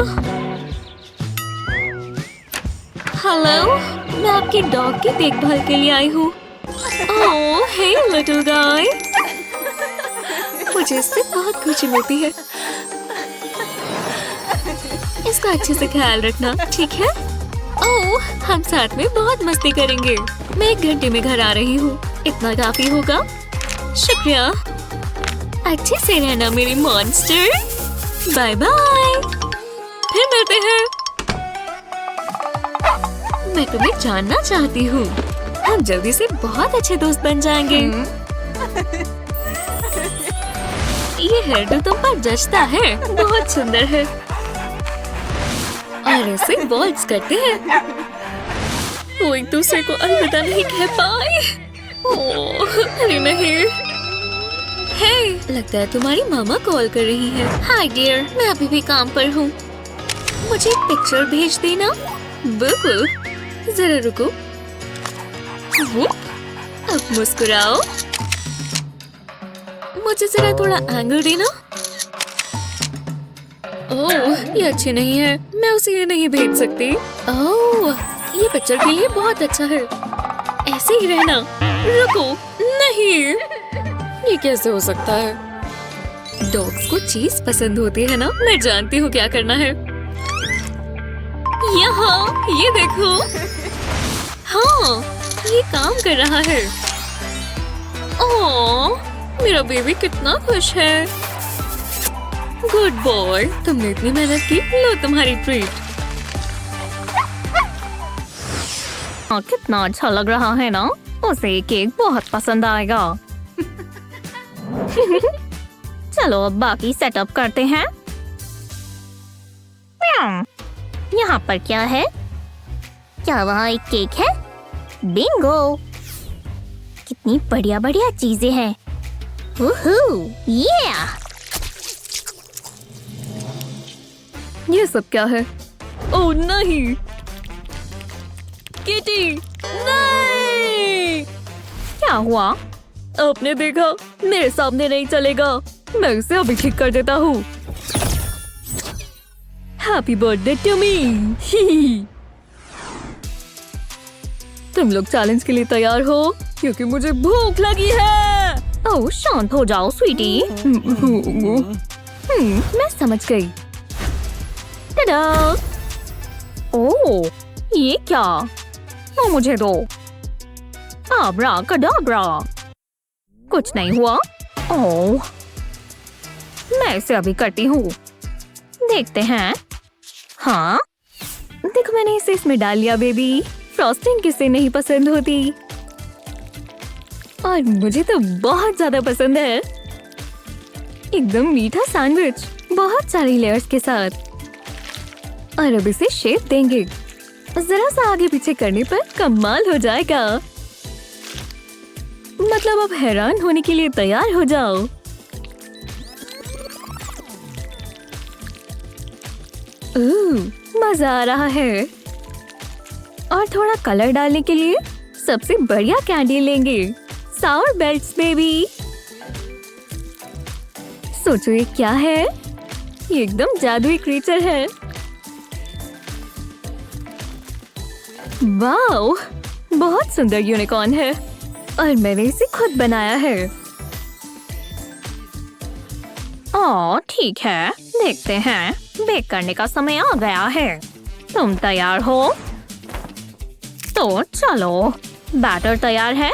हेलो, मैं आपकी डॉग की देखभाल के लिए आई हूँ। ओह, हे लिटिल गाय। मुझे इससे बहुत खुशी मिलती है। इसका अच्छे से ख्याल रखना, ठीक है? ओह, हम साथ में बहुत मस्ती करेंगे। मैं 1 घंटे में घर आ रही हूँ। इतना काफी होगा। शुक्रिया। अच्छे से रहना मेरी मॉन्स्टर। Bye bye. फिर मिलते हैं। मैं तुम्हें जानना चाहती हूँ। हम जल्दी से बहुत अच्छे दोस्त बन जाएंगे। ये हेयर तुम पर जचता है। बहुत सुंदर है। और ऐसे वॉल्स करते हैं। वो एक दूसरे को अलविदा नहीं कह पाए। ओह, अरे नहीं। हे, लगता है तुम्हारी मामा कॉल कर रही है। हाय डियर, मैं अभी भी काम पर हूँ। मुझे एक पिक्चर भेज देना। बिल्कुल, जरा रुको। अब मुस्कुराओ। मुझे जरा थोड़ा एंगल देना। ओह, ये अच्छी नहीं है। मैं उसे ये नहीं भेज सकती। ओह, ये पिक्चर के लिए बहुत अच्छा है। ऐसे ही रहना। रुको, नहीं। ये कैसे हो सकता है? डॉग्स को चीज पसंद होती है ना? मैं जानती हूँ क्या करना है। यहाँ, ये देखो। हाँ, ये काम कर रहा है। ओह, मेरा बेबी कितना खुश है। गुड बॉय, तुमने इतनी मेहनत की। लो तुम्हारी ट्रीट। कितना अच्छा लग रहा है ना? उसे केक बहुत पसंद आएगा। चलो अब बाकी सेटअप करते हैं। यहाँ पर क्या है? क्या वहाँ एक केक है? बिंगो! कितनी बढ़िया बढ़िया चीजें हैं। ये सब क्या है? ओह नहीं, किटी, नहीं! क्या हुआ? आपने देखा? मेरे सामने नहीं चलेगा। मैं इसे अभी ठीक कर देता हूँ। Happy birthday to me. तुम लोग चैलेंज के लिए तैयार हो? क्योंकि मुझे भूख लगी है। ओह, शांत हो जाओ स्वीटी। मैं समझ गई। टडा! ओह, ये क्या? ओ मुझे दो। आब्रा कडाब्रा। कुछ नहीं हुआ। ओह, मैं इसे अभी करती हूँ। देखते हैं। हाँ, देखो मैंने इसे इसमें डाल लिया बेबी। फ्रॉस्टिंग किसे नहीं पसंद होती, और मुझे तो बहुत ज्यादा पसंद है। एकदम मीठा सैंडविच, बहुत सारी लेयर्स के साथ। और अब इसे शेप देंगे। जरा सा आगे पीछे करने पर कमाल हो जाएगा। मतलब अब हैरान होने के लिए तैयार हो जाओ। मजा आ रहा है। और थोड़ा कलर डालने के लिए सबसे बढ़िया कैंडी लेंगे, सावर बेल्ट्स बेबी। सोचो ये क्या है? ये एकदम जादुई क्रीचर है। वाओ, बहुत सुंदर यूनिकॉर्न है, और मैंने इसे खुद बनाया है। ओह ठीक है, देखते हैं। बेक करने का समय आ गया है। तुम तैयार हो? तो चलो, बैटर तैयार है।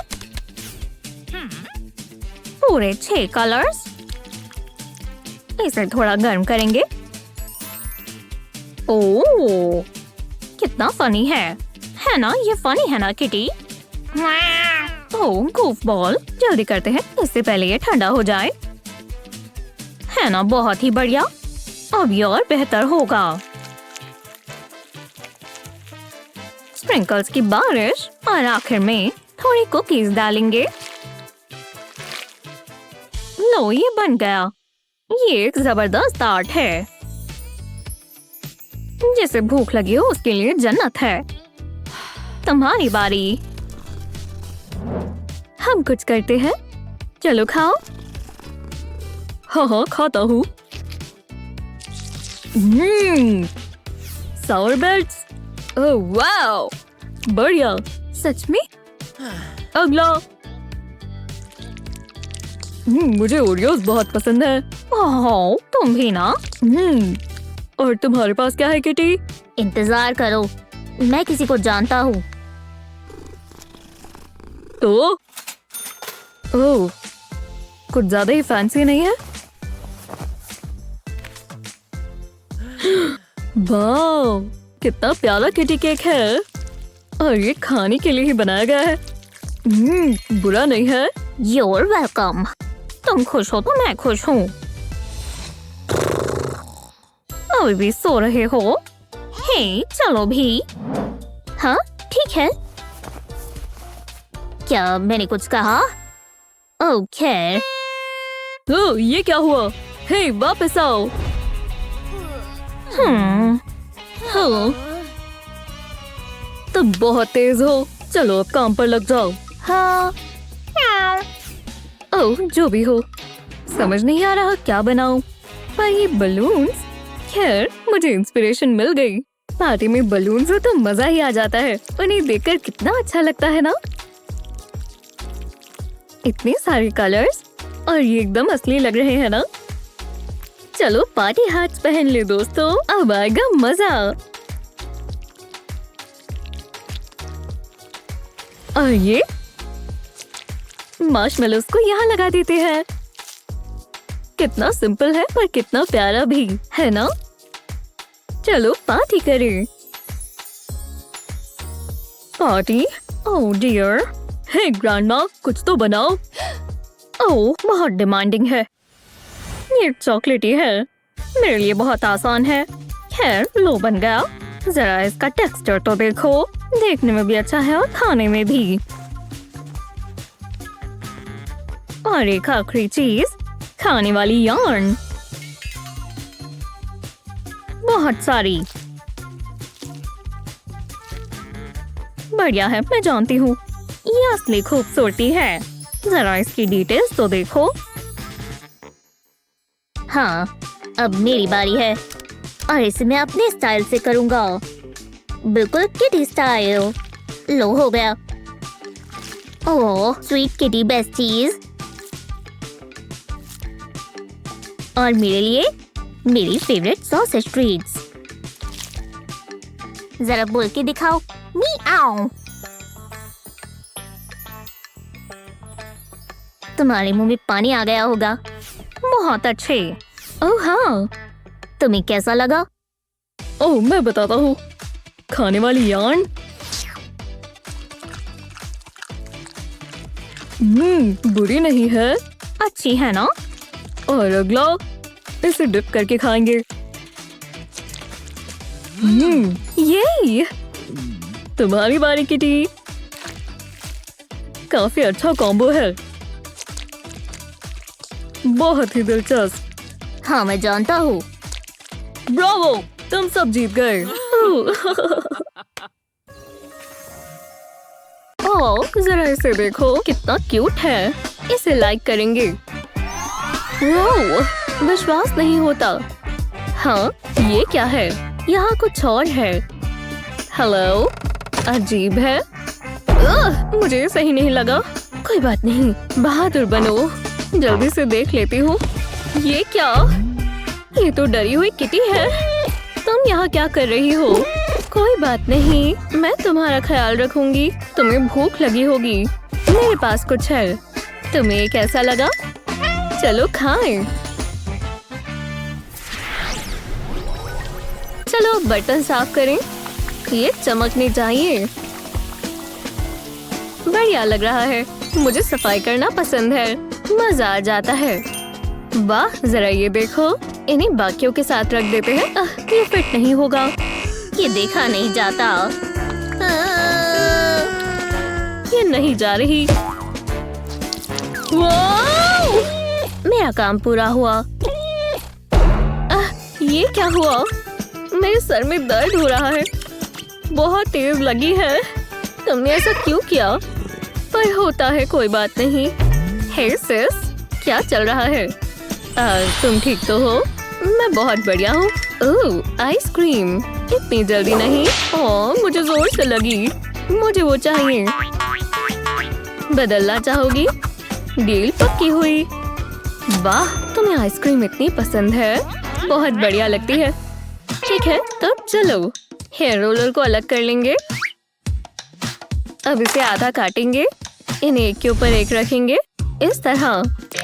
पूरे 6 कलर्स। इसे थोड़ा गर्म करेंगे। ओह, कितना फनी है ना? ये फनी है ना किटी? ओह गूफ बॉल, जल्दी करते हैं इससे पहले ये ठंडा हो जाए। है ना बहुत ही बढ़िया। अब ये और बेहतर होगा। स्प्रिंकल्स की बारिश, और आखिर में थोड़ी कुकीज डालेंगे। लो ये बन गया। ये एक जबरदस्त आर्ट है। जिसे भूख लगी हो उसके लिए जन्नत है। तुम्हारी बारी। हम कुछ करते हैं। चलो खाओ। हाँ खाता हूँ। सावर बेल्ट्स। ओह वाओ, बढ़िया। सच में? अगला। मुझे ओरियोस बहुत पसंद है। ओह तुम भी ना। और तुम्हारे पास क्या है किटी? इंतजार करो, मैं किसी को जानता हूँ। तो ओह, कुछ ज्यादा ही फैंसी नहीं है? वाह, कितना प्यारा किटी केक है, और ये खाने के लिए ही बनाया गया है। बुरा नहीं है। You're welcome। तुम खुश हो तो मैं खुश हूँ। अभी भी सो रहे हो? हे चलो भी। हाँ ठीक है। क्या मैंने कुछ कहा? ओके। ओह ये क्या हुआ? हे वापस आओ। हाँ, तुम बहुत तेज हो। चलो अब काम पर लग जाओ। हाँ। ओह जो भी हो, समझ नहीं आ रहा क्या बनाऊं। पर ये बलून्स, खैर मुझे इंस्पिरेशन मिल गई। पार्टी में बलून्स हो तो मजा ही आ जाता है। उन्हें देखकर कितना अच्छा लगता है ना। इतने सारे कलर्स, और ये एकदम असली लग रहे हैं ना। चलो पार्टी हैट्स पहन ले दोस्तों, अब आएगा मजा। और ये मार्शमेलोस को यहाँ लगा देते हैं। कितना सिंपल है पर कितना प्यारा भी है ना। चलो पार्टी करें। Party? Oh dear. Hey grandma, कुछ तो बनाओ। ओह बहुत डिमांडिंग है। ये चॉकलेटी है, मेरे लिए बहुत आसान है। खैर लो बन गया। जरा इसका टेक्सचर तो देखो, देखने में भी अच्छा है और खाने में भी। और एक आखिरी चीज, खाने वाली यार्न। बहुत सारी। बढ़िया है, मैं जानती हूँ। ये असली खूबसूरती है। जरा इसकी डिटेल्स तो देखो। हाँ, अब मेरी बारी है, और इसे मैं अपने स्टाइल से करूँगा। बिल्कुल किटी स्टाइल। लो हो गया। ओह स्वीट किटी बेस्ट चीज। और मेरे लिए मेरी फेवरेट सॉसेज ट्रीट्स। जरा बोल के दिखाओ। मी आओ। तुम्हारे मुंह में पानी आ गया होगा। बहुत अच्छे। ओह हाँ, तुम्हें कैसा लगा? ओह मैं बताता हूँ। खाने वाली यार्न। बुरी नहीं है। अच्छी है ना? और अगला, इसे डिप करके खाएंगे। ये तुम्हारी बारी किटी। काफी अच्छा कॉम्बो है। बहुत ही दिलचस्प। हाँ मैं जानता हूँ। ब्रावो, तुम सब जीत गए। ओह जरा इसे देखो, कितना क्यूट है। इसे लाइक करेंगे। वाह, विश्वास नहीं होता। हाँ ये क्या है? यहाँ कुछ और है। हेलो, अजीब है। मुझे सही नहीं लगा। कोई बात नहीं, बहादुर बनो। जल्दी से देख लेती हूँ। ये क्या? ये तो डरी हुई किटी है। तुम यहाँ क्या कर रही हो? कोई बात नहीं, मैं तुम्हारा ख्याल रखूंगी। तुम्हें भूख लगी होगी। मेरे पास कुछ है। तुम्हें कैसा लगा? चलो खाएं। चलो बर्तन साफ करें। ये चमकने चाहिए। बढ़िया लग रहा है। मुझे सफाई करना पसंद है। मजा आ जाता है। वाह, जरा ये देखो। इन्हें बाकियों के साथ रख देते हैं। ये फिट नहीं होगा। ये देखा नहीं जाता। ये नहीं जा रही। वाव! मेरा काम पूरा हुआ। ये क्या हुआ? मेरे सर में दर्द हो रहा है। बहुत तेज लगी है। तुमने ऐसा क्यों किया? पर होता है, कोई बात नहीं। हे सिस, क्या चल रहा है? तुम ठीक तो हो? मैं बहुत बढ़िया हूँ। ओह आइसक्रीम, इतनी जल्दी नहीं। ओह मुझे जोर से लगी। मुझे वो चाहिए। बदलना चाहोगी? डील पक्की हुई। वाह, तुम्हें आइसक्रीम इतनी पसंद है। बहुत बढ़िया लगती है। ठीक है, तो चलो हेयर रोलर को अलग कर लेंगे। अब इसे आधा काटेंगे। इन्हें एक के ऊपर एक रखेंगे, इस तरह।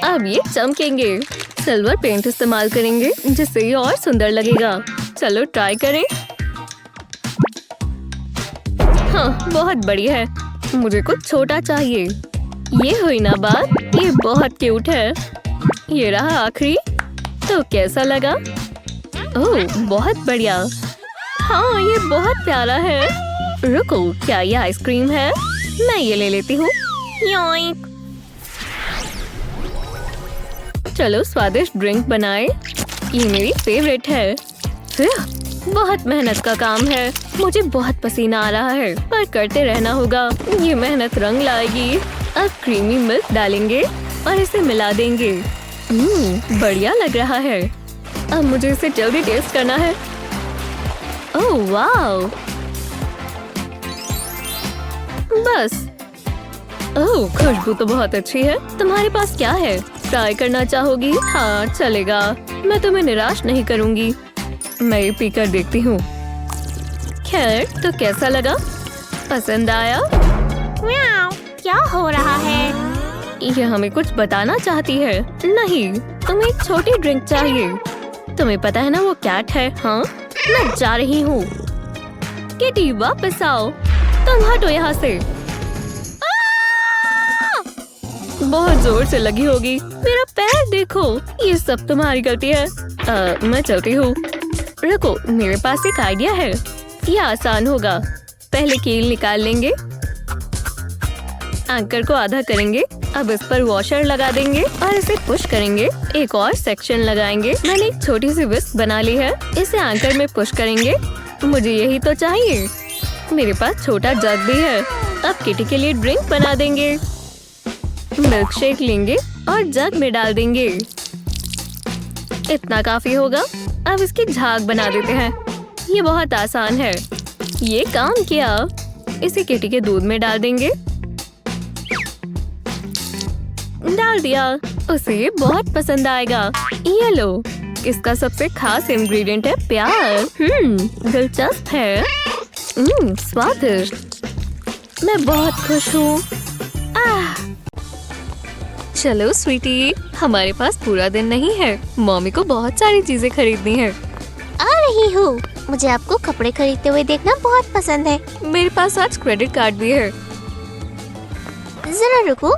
अब ये चमकेंगे। सिल्वर पेंट इस्तेमाल करेंगे, जिससे ये और सुंदर लगेगा। चलो ट्राई करें। हाँ, बहुत बढ़िया है। मुझे कुछ छोटा चाहिए। ये हुई ना बात। ये बहुत क्यूट है। ये रहा आखिरी। तो कैसा लगा? ओह बहुत बढ़िया। हाँ ये बहुत प्यारा है। रुको, क्या ये आइसक्रीम है? मैं ये ले लेती हूँ। योइंक। चलो स्वादिष्ट ड्रिंक बनाए। ये मेरी फेवरेट है। बहुत मेहनत का काम है। मुझे बहुत पसीना आ रहा है, पर करते रहना होगा। ये मेहनत रंग लाएगी। अब क्रीमी मिल्क डालेंगे और इसे मिला देंगे। बढ़िया लग रहा है। अब मुझे इसे जल्दी टेस्ट करना है। ओह वाह, बस। ओह खुशबू तो बहुत अच्छी है। तुम्हारे पास क्या है? ट्राई करना चाहोगी? हाँ चलेगा, मैं तुम्हें निराश नहीं करूंगी। मैं ये पीकर देखती हूँ। खैर, तो कैसा लगा? पसंद आया? क्या हो रहा है? ये हमें कुछ बताना चाहती है। नहीं, तुम्हें एक छोटी ड्रिंक चाहिए। तुम्हें पता है ना वो कैट है। हाँ मैं जा रही हूँ। किटी वापस आओ। तुम हटो यहाँ से। बहुत जोर से लगी होगी। मेरा पैर देखो। ये सब तुम्हारी गलती है। मैं चलती हूँ। रुको, मेरे पास एक आइडिया है। ये आसान होगा। पहले कील निकाल लेंगे, एंकर को आधा करेंगे। अब इस पर वॉशर लगा देंगे और इसे पुश करेंगे। एक और सेक्शन लगाएंगे। मैंने एक छोटी सी विस्क बना ली है। इसे एंकर में पुश करेंगे। मुझे यही तो चाहिए। मेरे पास छोटा जग भी है। अब किटी के लिए ड्रिंक बना देंगे। मिल्क शेक लेंगे और जग में डाल देंगे। इतना काफी होगा। अब इसकी झाग बना देते हैं। ये बहुत आसान है। ये काम किया। इसे किटी के दूध में डाल देंगे। डाल दिया। उसे ये बहुत पसंद आएगा। ये लो, इसका सबसे खास इंग्रेडिएंट है प्यार। दिलचस्प है। स्वादिष्ट। मैं बहुत खुश हूँ। चलो स्वीटी, हमारे पास पूरा दिन नहीं है। मम्मी को बहुत सारी चीजें खरीदनी है। आ रही हूँ। मुझे आपको कपड़े खरीदते हुए देखना बहुत पसंद है। मेरे पास आज क्रेडिट कार्ड भी है। जरा रुको।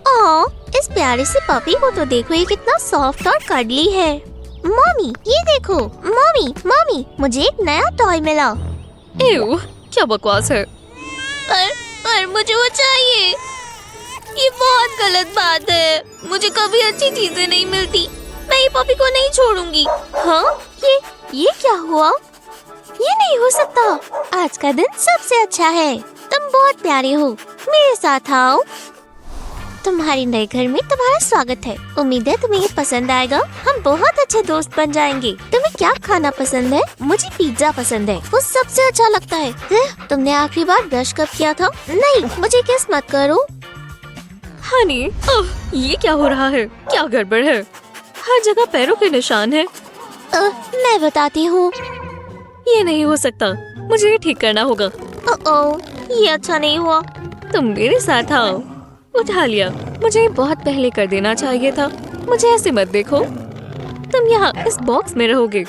ओह, इस प्यारे से पपी को तो देखो, ये कितना सॉफ्ट और कडली है। मम्मी, ये देखो। मम्मी मम्मी, मुझे एक नया टॉय मिला। एव, क्या बकवास है। पर मुझे वो चाहिए। ये बहुत गलत बात है। मुझे कभी अच्छी चीजें नहीं मिलती। मैं ये पपी को नहीं छोड़ूंगी। हाँ, ये क्या हुआ? ये नहीं हो सकता। आज का दिन सबसे अच्छा है। तुम बहुत प्यारे हो। मेरे साथ आओ। तुम्हारे नए घर में तुम्हारा स्वागत है। उम्मीद है तुम्हें ये पसंद आएगा। हम बहुत अच्छे दोस्त बन जाएंगे। तुम्हें क्या खाना पसंद है? मुझे पिज्जा पसंद है। वो सबसे अच्छा लगता है। तुमने आखिरी बार ब्रश कब किया था? नहीं, मुझे किस मत करो। हनी, ये क्या हो रहा है? क्या गड़बड़ है? हर जगह पैरों के निशान है। मैं बताती हूँ। ये नहीं हो सकता। मुझे ये ठीक करना होगा। ओह, ये अच्छा नहीं हुआ। तुम मेरे साथ आओ। उठा लिया। मुझे ये बहुत पहले कर देना चाहिए था। मुझे ऐसे मत देखो। तुम यहाँ इस बॉक्स में रहोगे।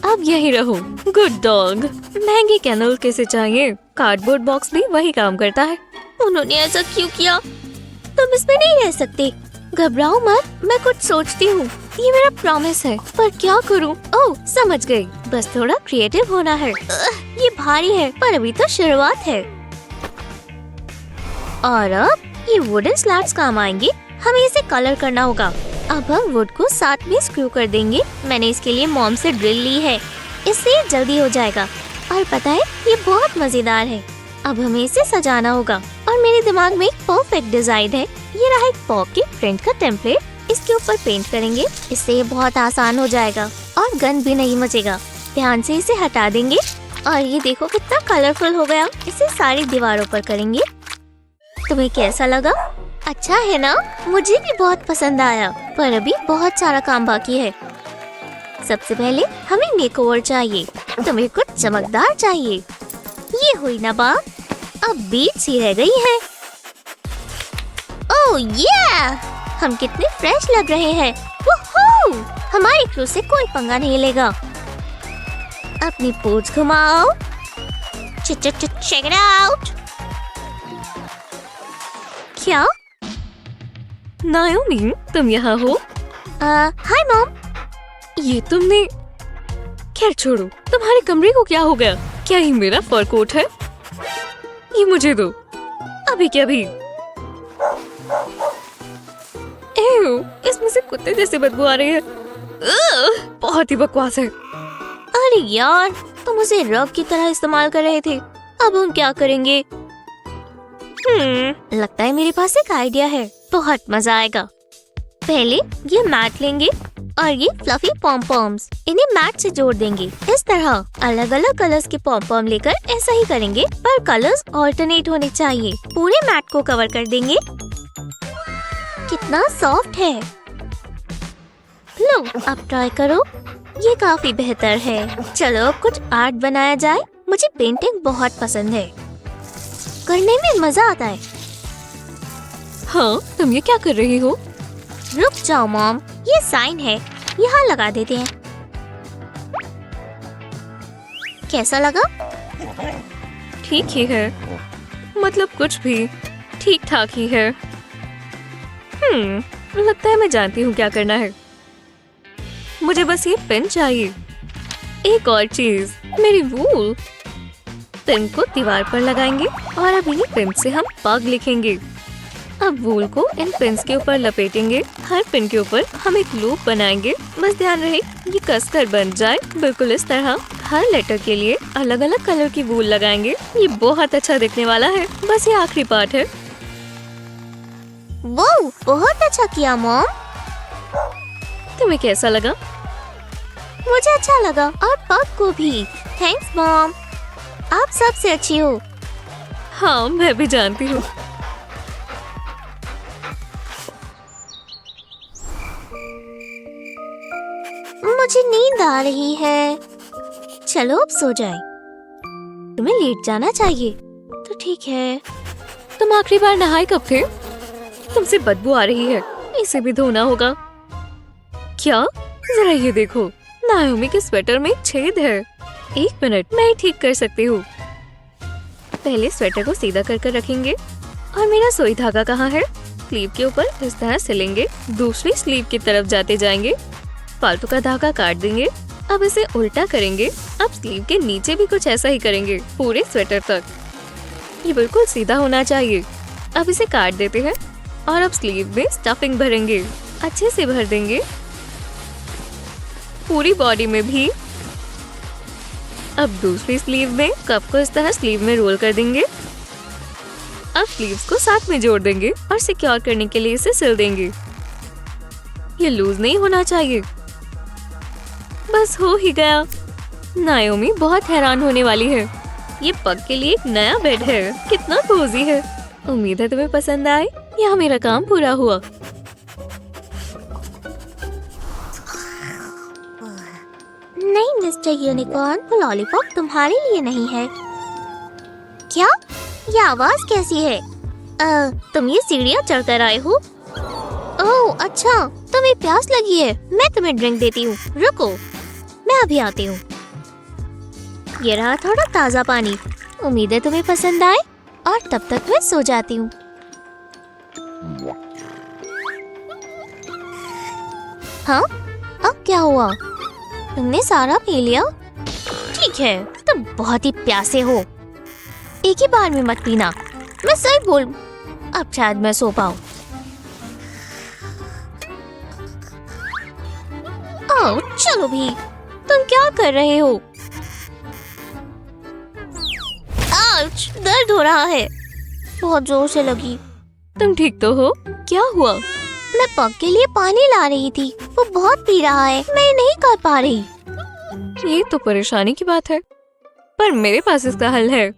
अब यहीं रहो। Good dog. महंगे कैनल कैसे चाहिए? कार्डबोर्ड बॉक्स भी वही काम करता है। उन्होंने ऐसा क्यों किया? तुम इसमें नहीं रह सकते। घबराओ मत, मैं कुछ सोचती हूँ। ये मेरा प्रॉमिस है। पर क्या करूँ? ओह, समझ गई। बस थोड़ा क्रिएटिव होना है। ये भारी है, पर अभी तो शुरुआत है। और अब ये वुडन स्लैट्स काम आएंगे। हमें इसे कलर करना होगा। अब हम वुड को साथ में स्क्रू कर देंगे। मैंने इसके लिए मॉम से ड्रिल ली है। इससे ये जल्दी हो जाएगा। और पता है, ये बहुत मजेदार है। अब हमें इसे सजाना होगा। और मेरे दिमाग में एक परफेक्ट डिजाइन है। ये रहा एक पॉप के प्रिंट का टेम्पलेट। इसके ऊपर पेंट करेंगे। इससे ये बहुत आसान हो जाएगा और गंद भी नहीं मचेगा। ध्यान से इसे हटा देंगे। और ये देखो कितना कलरफुल हो गया। इसे सारी दीवारों पर करेंगे। तुम्हें कैसा लगा? अच्छा है ना? मुझे भी बहुत पसंद आया। पर अभी बहुत सारा काम बाकी है। सबसे पहले हमें मेकओवर चाहिए। तुम्हें कुछ चमकदार चाहिए। ये हुई ना बात। अब बीट्स ही रह गई है। ओह ये! हम कितने फ्रेश लग रहे हैं। वूहू! हमारी क्रू से कोई पंगा नहीं लेगा। अपनी पूंछ घुमाओ। Check it out. क्या? नायोमी, तुम यहाँ हो? Hi mom. ये तुमने? खैर छोड़ो। तुम्हारे कमरे को क्या हो गया? क्या ये मेरा फर कोट है? ये मुझे दो। अभी क्या भी। एव, इसमें से कुत्ते जैसे बदबू आ रही है। बहुत ही बकवास है। अरे यार, तुम उसे रग की तरह इस्तेमाल कर रहे थे। अब हम क्या करेंगे? लगता है मेरे पास एक आइडिया है। बहुत मजा आएगा। पहले ये मैट लेंगे और ये फ्लफी पॉम-पॉम्स, इन्हें मैट से जोड़ देंगे। इस तरह अलग अलग कलर्स के पॉम-पॉम लेकर ऐसा ही करेंगे, पर कलर्स ऑल्टरनेट होने चाहिए। पूरे मैट को कवर कर देंगे। कितना सॉफ्ट है। लो, अब ट्राई करो। ये काफी बेहतर है। चलो अब कुछ आर्ट बनाया जाए। मुझे पेंटिंग बहुत पसंद है। करने में मजा आता है। हाँ, तुम ये क्या कर रही हो? रुक जाओ मॉम, ये साइन है, यहाँ लगा देते हैं। कैसा लगा? ठीक ही है। मतलब कुछ भी ठीक ठाक ही है। लगता है मैं जानती हूँ क्या करना है। मुझे बस ये पेन चाहिए। एक और चीज, मेरी वूल। पेन को दीवार पर लगाएंगे और अब इन्हीं पेन से हम पग लिखेंगे। अब वूल को इन पेन्स के ऊपर लपेटेंगे। हर पेन के ऊपर हम एक लूप बनाएंगे। बस ध्यान रहे ये कसकर बन जाए, बिल्कुल इस तरह। हर लेटर के लिए अलग अलग कलर की वूल लगाएंगे। ये बहुत अच्छा दिखने वाला है। बस ये आखिरी पार्ट है। वो बहुत अच्छा किया मॉम। तुम्हें कैसा लगा? मुझे अच्छा लगा और पग को भी। थैंक्स मॉम, आप सबसे अच्छी हो। हाँ, मैं भी जानती हूँ। नींद आ रही है। चलो अब सो जाए। तुम्हें लेट जाना चाहिए। तो ठीक है। तुम आखिरी बार नहाए कब थे? तुमसे बदबू आ रही है, इसे भी धोना होगा। क्या? जरा ये देखो, नायोमी के स्वेटर में एक छेद है। 1 मिनट, मैं ठीक कर सकती हूँ। पहले स्वेटर को सीधा कर रखेंगे। और मेरा सुई धागा कहाँ है? स्लीव के ऊपर इस तरह सिलेंगे, दूसरी स्लीव की तरफ जाते जाएंगे, फालतू का धागा काट देंगे। अब इसे उल्टा करेंगे। अब स्लीव के नीचे भी कुछ ऐसा ही करेंगे, पूरे स्वेटर तक। ये बिल्कुल सीधा होना चाहिए। अब इसे काट देते हैं और अब स्लीव में स्टफिंग भरेंगे, अच्छे से भर देंगे, पूरी बॉडी में भी। अब दूसरी स्लीव में कप को इस तरह स्लीव में रोल कर देंगे। अब स्लीव्स को साथ में जोड़ देंगे और सिक्योर करने के लिए इसे सिल देंगे। ये लूज नहीं होना चाहिए। बस हो ही गया। नायोमी बहुत हैरान होने वाली है। ये पग के लिए एक नया बेड है, कितना कोजी है। उम्मीद है तुम्हें पसंद आए। यहाँ मेरा काम पूरा हुआ। नहीं मिस्टर यूनिकॉर्न, वो लॉलीपॉप तुम्हारे लिए नहीं है। क्या? ये आवाज कैसी है? तुम ये सीढ़ियाँ चढ़कर आए हो? ओह अच्छा, तुम्हें प्यास लगी है। मैं तुम्हें ड्रिंक देती हूँ, रुको, मैं अभी आती हूँ। ये रहा थोड़ा ताज़ा पानी। उम्मीद है तुम्हें पसंद आए और तब तक मैं सो जाती हूँ। हाँ, अब क्या हुआ? तुमने सारा पी लिया? ठीक है, तुम बहुत ही प्यासे हो। एक ही बार में मत पीना, मैं सही बोल। अब शायद मैं सो पाऊँ। आओ चलो भी। तुम क्या कर रहे हो? आउच, दर्द हो रहा है। बहुत जोर से लगी। तुम ठीक तो हो? क्या हुआ? मैं पग के लिए पानी ला रही थी, वो बहुत पी रहा है, मैं नहीं कर पा रही। ये तो परेशानी की बात है, पर मेरे पास इसका हल है।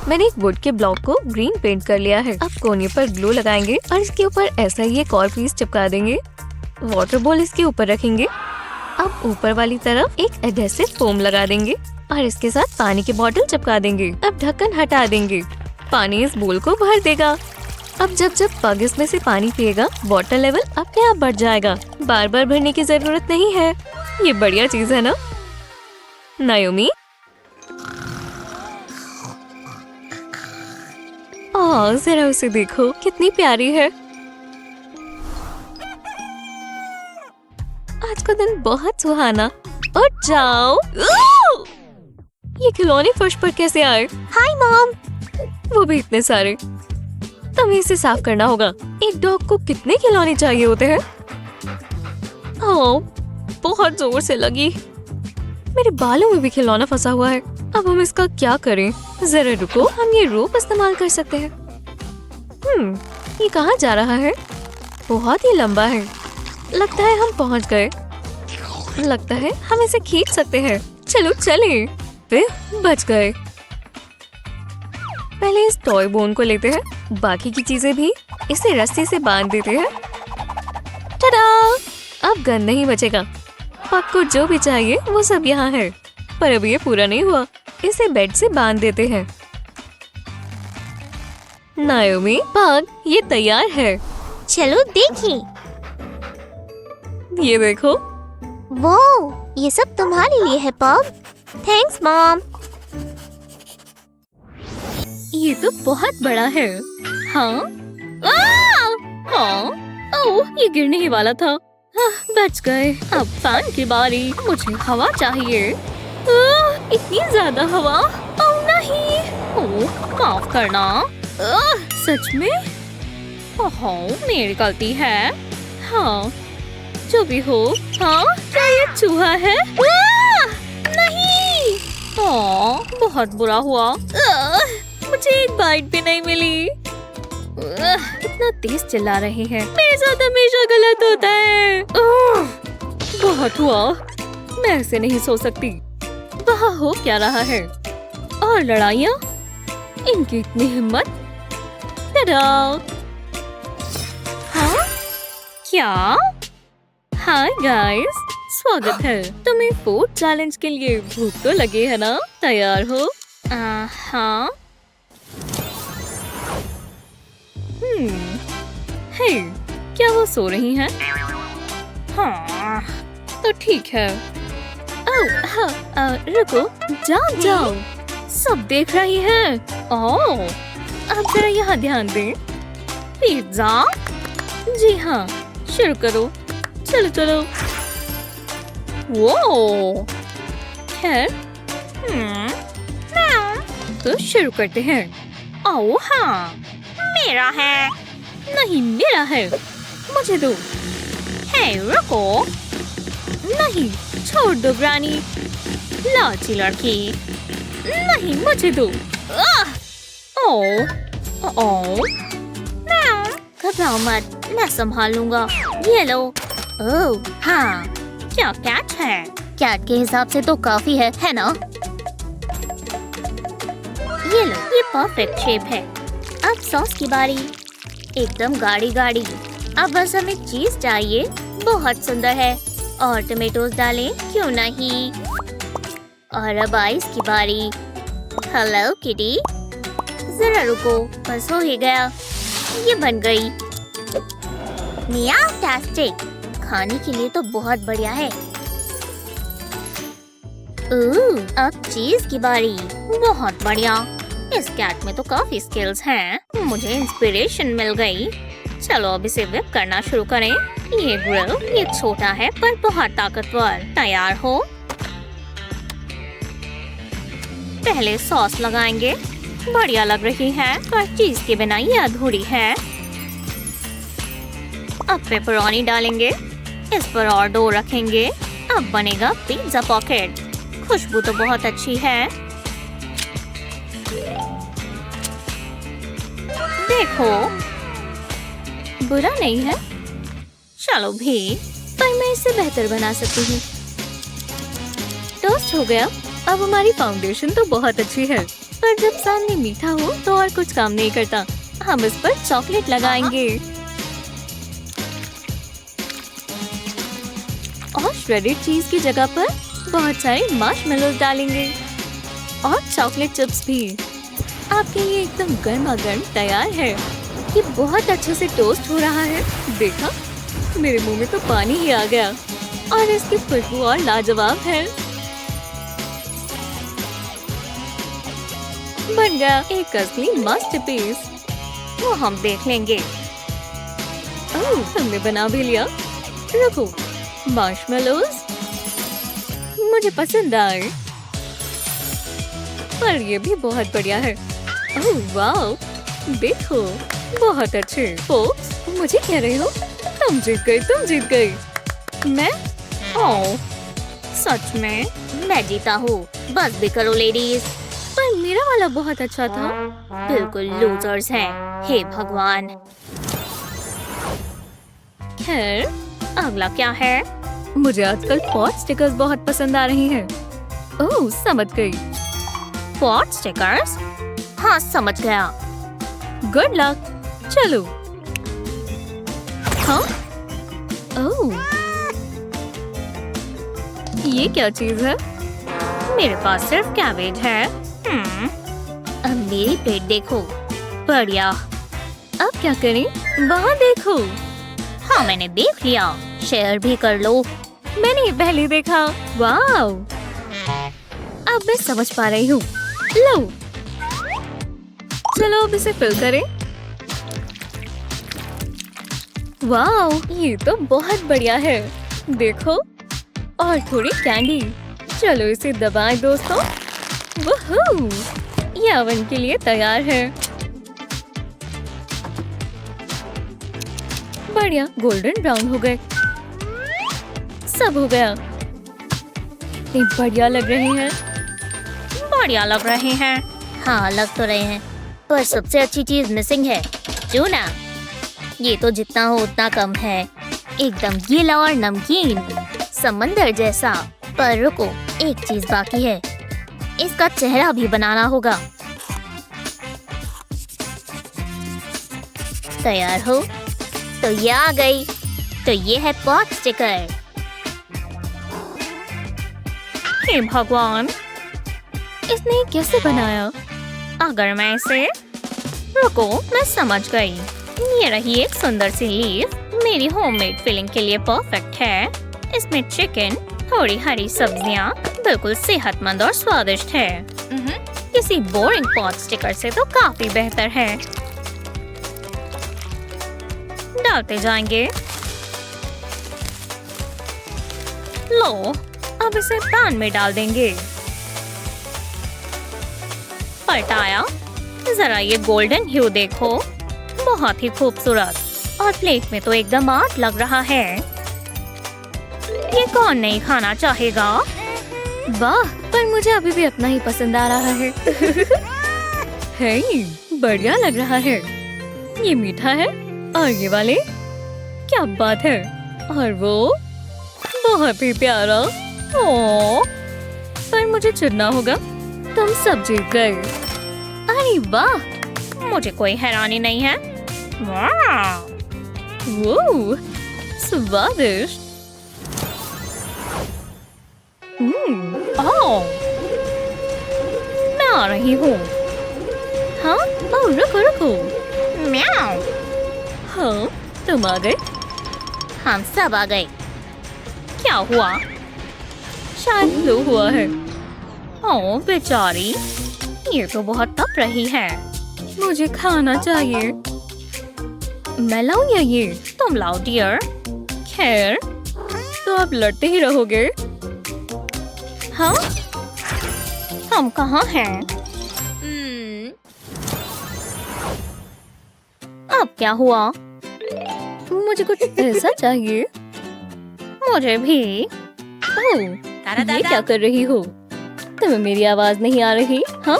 मैंने एक वुड के ब्लॉक को ग्रीन पेंट कर लिया है। अब कोने पर ग्लू लगाएंगे और इसके ऊपर ऐसा ही एक और पीस चिपका देंगे। वाटर बॉल इसके ऊपर रखेंगे। अब ऊपर वाली तरफ एक एडहेसिव फोम लगा देंगे और इसके साथ पानी की बोतल चिपका देंगे। अब ढक्कन हटा देंगे, पानी इस बोल को भर देगा। अब जब पग इसमें से पानी पिएगा, वाटर लेवल अपने आप बढ़ जाएगा। बार बार भरने की जरूरत नहीं है। ये बढ़िया चीज है ना नायोमी? जरा उसे देखो, कितनी प्यारी है। आज का दिन बहुत सुहाना। उठ जाओ। ये खिलौने फर्श पर कैसे आए? Hi mom. वो भी इतने सारे। तुम्हें इसे साफ करना होगा। एक डॉग को कितने खिलौने चाहिए होते हैं? ओह, बहुत जोर से लगी। मेरे बालों में भी खिलौना फंसा हुआ है। अब हम इसका क्या करें? जरा रुको, हम ये रोप इस्तेमाल कर सकते हैं। ये कहाँ जा रहा है? बहुत ही लंबा है। लगता है हम पहुँच गए। लगता है हम इसे खींच सकते हैं। चलो चलें। फिर बच गए। पहले इस टॉय बोन को लेते हैं, बाकी की चीजें भी इसे रस्सी से बांध देते हैं। टडा! अब गन नहीं बचेगा। पग को जो भी चाहिए वो सब यहाँ है, पर अभी ये पूरा नहीं हुआ। इसे बेड से बांध देते हैं। नायोमी, पग ये तैयार है। चलो देखिए। ये देखो। वो ये सब तुम्हारे लिए है पग। Thanks mom. ये तो बहुत बड़ा है। हाँ? हाँ? ओह, ये गिरने ही वाला था। बच गए। अब फैन की बारी। मुझे हवा चाहिए। इतनी ज्यादा हवा। ओह नहीं। ओह, माफ करना। सच में? ओह, मेरी गलती है। हाँ, जो भी हो। हाँ, क्या ये चूहा है? नहीं। ओह, बहुत बुरा हुआ। मुझे एक बाइट भी नहीं मिली। इतना तेज चिल्ला रही है। मेरे साथ हमेशा गलत होता है। बहुत हुआ। मैं ऐसे नहीं सो सकती। वहाँ हो क्या रहा है? और लड़ाइयाँ? इनकी इतनी हिम्मत। हाँ? क्या? हाय गाइस, स्वागत है। तुम्हें फूड चैलेंज के लिए भूख तो लगी है ना? तैयार हो? हाँ। हे, क्या वो सो रही हैं? हाँ, तो ठीक है। ओह, हाँ, रुको, जाओ। सब देख रही हैं। ओह, अब जरा यहाँ ध्यान दें। पिज्जा? जी हाँ, शुरू करो। चलो। वो खैर, तो शुरू करते हैं। ओह हाँ, मेरा है। नहीं, मेरा है। मुझे दो। हे, रुको। नहीं, छोड़ दो ग्रानी। लालची लड़की। नहीं, मुझे दो। ओह, घबराओ मत, मैं संभाल लूंगा। ये लो। ओह हाँ, क्या कैच है? कैट के हिसाब से तो काफी है ना? ये लो, ये परफेक्ट शेप है। अब सॉस की बारी। एकदम गाढ़ी। अब बस हमें चीज चाहिए। बहुत सुंदर है। और टमेटोज डालें, क्यों नहीं? और अब आइस की बारी। हेलो किटी, जरा रुको, बस हो ही गया। ये बन गई। मियाओ टेस्टिक, खाने के लिए तो बहुत बढ़िया है। अब चीज की बारी। बहुत बढ़िया। इस कैट में तो काफी स्किल्स हैं। मुझे इंस्पिरेशन मिल गई। चलो अब इसे व्हिप करना शुरू करें। ये ग्रिल, ये छोटा है पर बहुत ताकतवर। तैयार हो? पहले सॉस लगाएंगे। बढ़िया लग रही है, पर चीज के बिना ये अधूरी है। अब पेपरोनी डालेंगे। इस पर और डो रखेंगे। अब बनेगा पिज्जा पॉकेट। खुशबू तो बहुत अच्छी है। देखो, बुरा नहीं है। चलो भी, पर मैं इसे बेहतर बना सकती हूँ। टोस्ट हो गया। अब हमारी फाउंडेशन तो बहुत अच्छी है, पर जब सामने मीठा हो तो और कुछ काम नहीं करता। हम इस पर चॉकलेट लगाएंगे और श्रेडेड चीज की जगह पर बहुत सारे मार्शमेलोज डालेंगे और चॉकलेट चिप्स भी। आपके लिए एकदम गर्मा-गर्म तैयार है। ये बहुत अच्छे से टोस्ट हो रहा है। देखा, मेरे मुंह में तो पानी ही आ गया। और इसकी खुशबू और लाजवाब है। बन गया एक असली मास्टरपीस। वो हम देख लेंगे। ओह, तुमने बना भी लिया। रुको, मार्शमेलोज मुझे पसंद आए, पर ये भी बहुत बढ़िया है। ओह वाओ, देखो, बहुत अच्छे। फोक्स, मुझे कह रहे हो? तुम जीत गई। मैं? ओह, सच में? मैं जीता हूँ। बस भी करो लेडीज। पर मेरा वाला बहुत अच्छा था। बिल्कुल लूजर्स हैं। हे भगवान। खैर, अगला क्या है? मुझे आजकल पॉट स्टिकर्स बहुत पसंद आ रही हैं। ओह, समझ गई। Pot stickers? हाँ, समझ गया। Good luck. चलो। हाँ? ओह, ये क्या चीज है? मेरे पास सिर्फ कैबेज है। अब मेरी प्लेट देखो। बढ़िया। अब क्या करें? वहाँ देखो। हाँ, मैंने देख लिया। शेयर भी कर लो। मैंने पहले देखा। वाव! अब मैं समझ पा रही हूँ। लो, चलो अब इसे फिल करें। वाव, ये तो बहुत बढ़िया है। देखो, और थोड़ी कैंडी। चलो इसे दबाएं दोस्तों। वूहू! ये ओवन के लिए तैयार है। बढ़िया, गोल्डन ब्राउन हो गए। सब हो गया। ये बढ़िया लग रहे हैं। बढ़िया लग रहे हैं। हाँ, लग तो रहे हैं, पर सबसे अच्छी चीज मिसिंग है। चूना। ये तो जितना हो उतना कम है। एकदम गीला और नमकीन, समंदर जैसा। पर रुको, एक चीज बाकी है। इसका चेहरा भी बनाना होगा। तैयार हो? तो ये आ गई। तो ये है पॉट स्टिकर। हे भगवान, इसने कैसे बनाया? अगर मैं इसे रुको, मैं समझ गई। ये रही एक सुंदर सी लीफ, मेरी होममेड फिलिंग के लिए परफेक्ट है। इसमें चिकन, थोड़ी हरी सब्जियां, बिल्कुल सेहतमंद और स्वादिष्ट है। किसी बोरिंग पॉट स्टिकर से तो काफी बेहतर है। डालते जाएंगे। लो, अब इसे पैन में डाल देंगे। पलटाया। जरा ये गोल्डन ह्यू देखो, बहुत ही खूबसूरत। और प्लेट में तो एकदम आर्ट लग रहा है। ये कौन नहीं खाना चाहेगा? वाह, पर मुझे अभी भी अपना ही पसंद आ रहा है। हे, बढ़िया लग रहा है। ये मीठा है और ये वाले, क्या बात है। और वो बहुत ही प्यारा। ओह, पर मुझे चुनना होगा। तुम सब जीत गए। अरे वाह, मुझे कोई हैरानी नहीं है। वाह, वो स्वादिष्ट। ओह, मैं आ रही हूँ। हाँ, ओह रुको रुको। म्याऊ, हाँ, तुम आ गए। हम सब आ गए। क्या हुआ? शायद फ्लू हुआ है। ओह बेचारी, ये तो बहुत तप रही है। मुझे खाना चाहिए। मैं लाऊं या ये? तुम लाओ डियर। खैर, तो आप लड़ते ही रहोगे। हाँ, हम कहाँ हैं? अब क्या हुआ? मुझे कुछ ऐसा चाहिए। मुझे भी। ओह, ये क्या कर रही हो? तुम्हें मेरी आवाज नहीं आ रही? हाँ?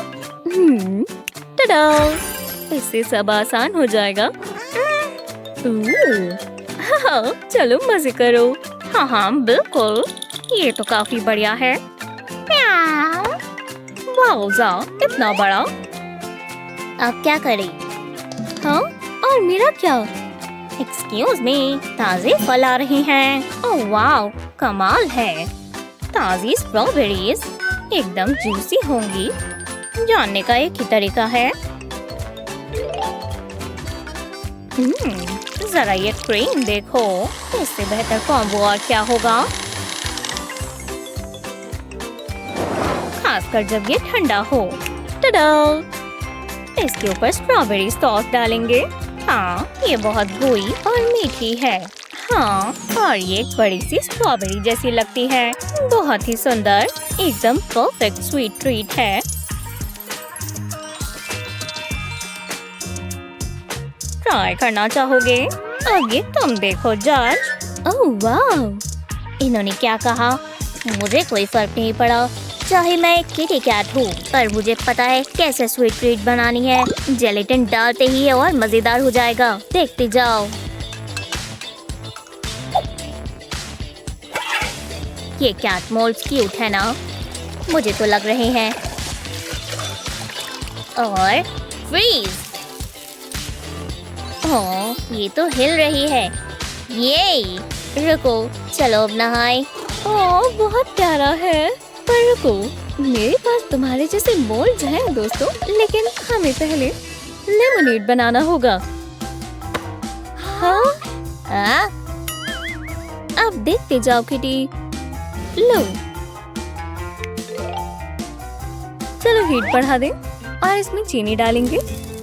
टडा! इससे सब आसान हो जाएगा। हाँ, चलो मजे करो। हाँ हाँ बिल्कुल, ये तो काफी बढ़िया है। वाओजा, इतना बड़ा। अब क्या करें? हाँ, और मेरा क्या? एक्सक्यूज मी, ताजे फल आ रही हैं। ओह वाओ, कमाल है। ताजी स्ट्रॉबेरीज एकदम जूसी होंगी। जानने का एक ही तरीका है। जरा ये क्रीम देखो, इससे बेहतर कॉम्बो और क्या होगा? खासकर जब ये ठंडा हो। टडा! इसके ऊपर स्ट्रॉबेरी सॉस डालेंगे। हाँ, ये बहुत बुई और मीठी है। हाँ, और ये एक बड़ी सी स्ट्रॉबेरी जैसी लगती है। बहुत ही सुंदर, एकदम परफेक्ट स्वीट ट्रीट है। ट्राई करना चाहोगे? आगे तुम देखो जज। ओह वाह! इन्होंने क्या कहा? मुझे कोई फर्क नहीं पड़ा, चाहे मैं किटी कैट हूँ, पर मुझे पता है कैसे स्वीट ट्रीट बनानी है। जेलेटिन डालते ही है और मजेदार हो जाएगा। देखते जाओ। ये कैट मोल्ड्स क्यूट है ना? मुझे तो लग रहे हैं। और फ्रीज। ओह, ये तो हिल रही है। ये रुको, चलो अब नहाए। ओह, बहुत प्यारा है। पर रुको, मेरे पास तुम्हारे जैसे मोल्ड्स हैं दोस्तों, लेकिन हमें पहले लेमोनेड बनाना होगा। हाँ, अब देखते जाओ किटी। लो, चलो हीट बढ़ा दें और इसमें चीनी डालेंगे।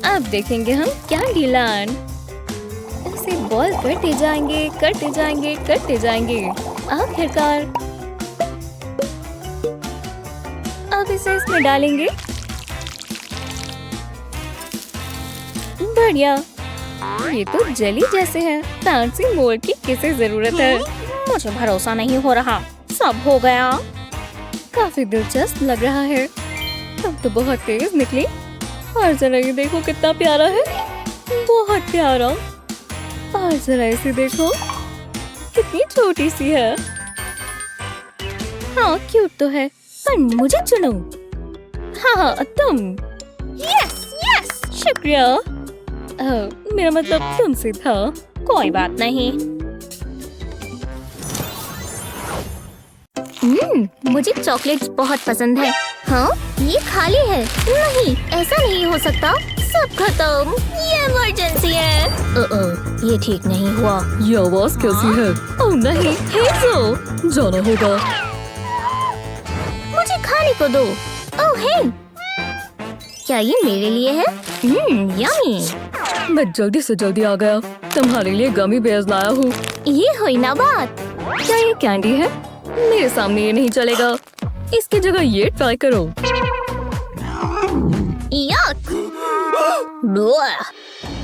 अब देखेंगे हम कैंडी लैंड। इसे बॉईल करते जाएंगे, करते जाएंगे, करते जाएंगे। आखिरकार अब इसे इसमें डालेंगे। बढ़िया, ये तो जेली जैसे हैं। फैंसी मोल्ड की किसे जरूरत है? मुझे भरोसा नहीं हो रहा। सब हो गया। काफी दिलचस्प लग रहा है। अब तो बहुत तेज निकली। और जरा ये देखो कितना प्यारा है, बहुत प्यारा। और जरा इसे देखो, कितनी छोटी सी है। हाँ, क्यूट तो है, पर मुझे चुनो। हाँ, तुम। यस यस, शुक्रिया। मेरा मतलब तुमसे था। कोई बात नहीं। मुझे चॉकलेट्स बहुत पसंद है। हाँ, ये खाली है। नहीं, ऐसा नहीं हो सकता। सब खत्म। ये इमरजेंसी है। ये ठीक नहीं हुआ। ये आवाज कैसी है? ओह नहीं, हेज़ल, जाना होगा। मुझे खाने को दो। ओह हे, क्या ये मेरे लिए है? यम्मी। मैं जल्दी से जल्दी आ गया। तुम्हारे लिए गमी बेयर्स लाया हूँ। ये हुई ना बात। क्या ये कैंडी है? मेरे सामने ये नहीं चलेगा। इसकी जगह ये ट्राई करो। यक। ब्लह।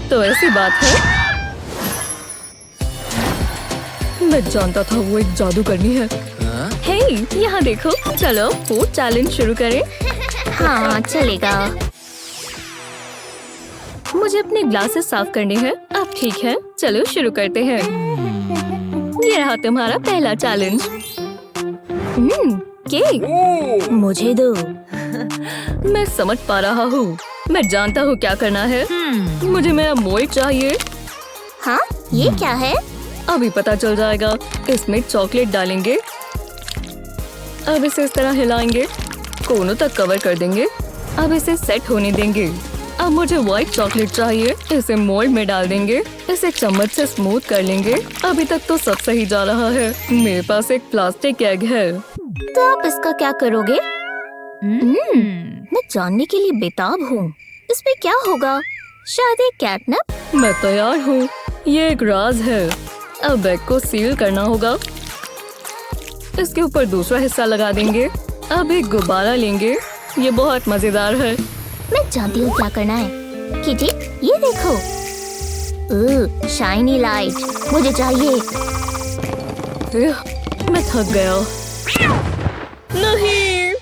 तो ऐसी बात है। मैं जानता था वो एक जादूगरनी है। हे, यहाँ देखो। चलो फूड चैलेंज शुरू करें। हाँ, चलेगा। मुझे अपने ग्लासेस साफ करने हैं। अब ठीक है, चलो शुरू करते हैं। ये रहा तुम्हारा पहला चैलेंज। केक। मुझे दो। मैं समझ पा रहा हूँ। मैं जानता हूँ क्या करना है। मुझे मेरा मोल्ड चाहिए। हाँ, ये क्या है? अभी पता चल जाएगा। इसमें चॉकलेट डालेंगे। अब इसे इस तरह हिलाएंगे। कोनों तक कवर कर देंगे। अब इसे सेट होने देंगे। अब मुझे व्हाइट चॉकलेट चाहिए। इसे मोल्ड में डाल देंगे। इसे चम्मच से स्मूथ कर लेंगे। अभी तक तो सब सही जा रहा है। मेरे पास एक प्लास्टिक एग है। तो आप इसका क्या करोगे? मैं जानने के लिए बेताब हूँ। इसमें क्या होगा? शायद एक कैटनप? मैं तैयार हूँ। ये एक राज है। अब एग को सील करना होगा। इसके ऊपर दूसरा हिस्सा लगा देंगे। अब एक गुब्बारा लेंगे। ये बहुत मजेदार है। मैं जानती हूँ क्या करना है। किटी, ये देखो। शाइनी लाइट मुझे चाहिए। मैं थक गया। नहीं,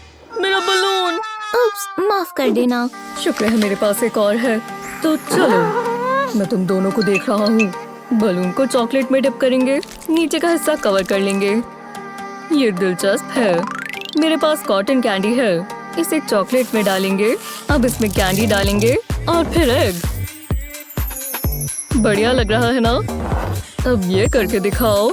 मेरा बलून। उप्स, माफ कर देना। शुक्र है मेरे पास एक और है। तो चलो, मैं तुम दोनों को देख रहा हूँ। बलून को चॉकलेट में डिप करेंगे। नीचे का हिस्सा कवर कर लेंगे। ये दिलचस्प है। मेरे पास कॉटन कैंडी है। इसे चॉकलेट में डालेंगे। अब इसमें कैंडी डालेंगे और फिर एग। बढ़िया लग रहा है ना? अब ये करके दिखाओ।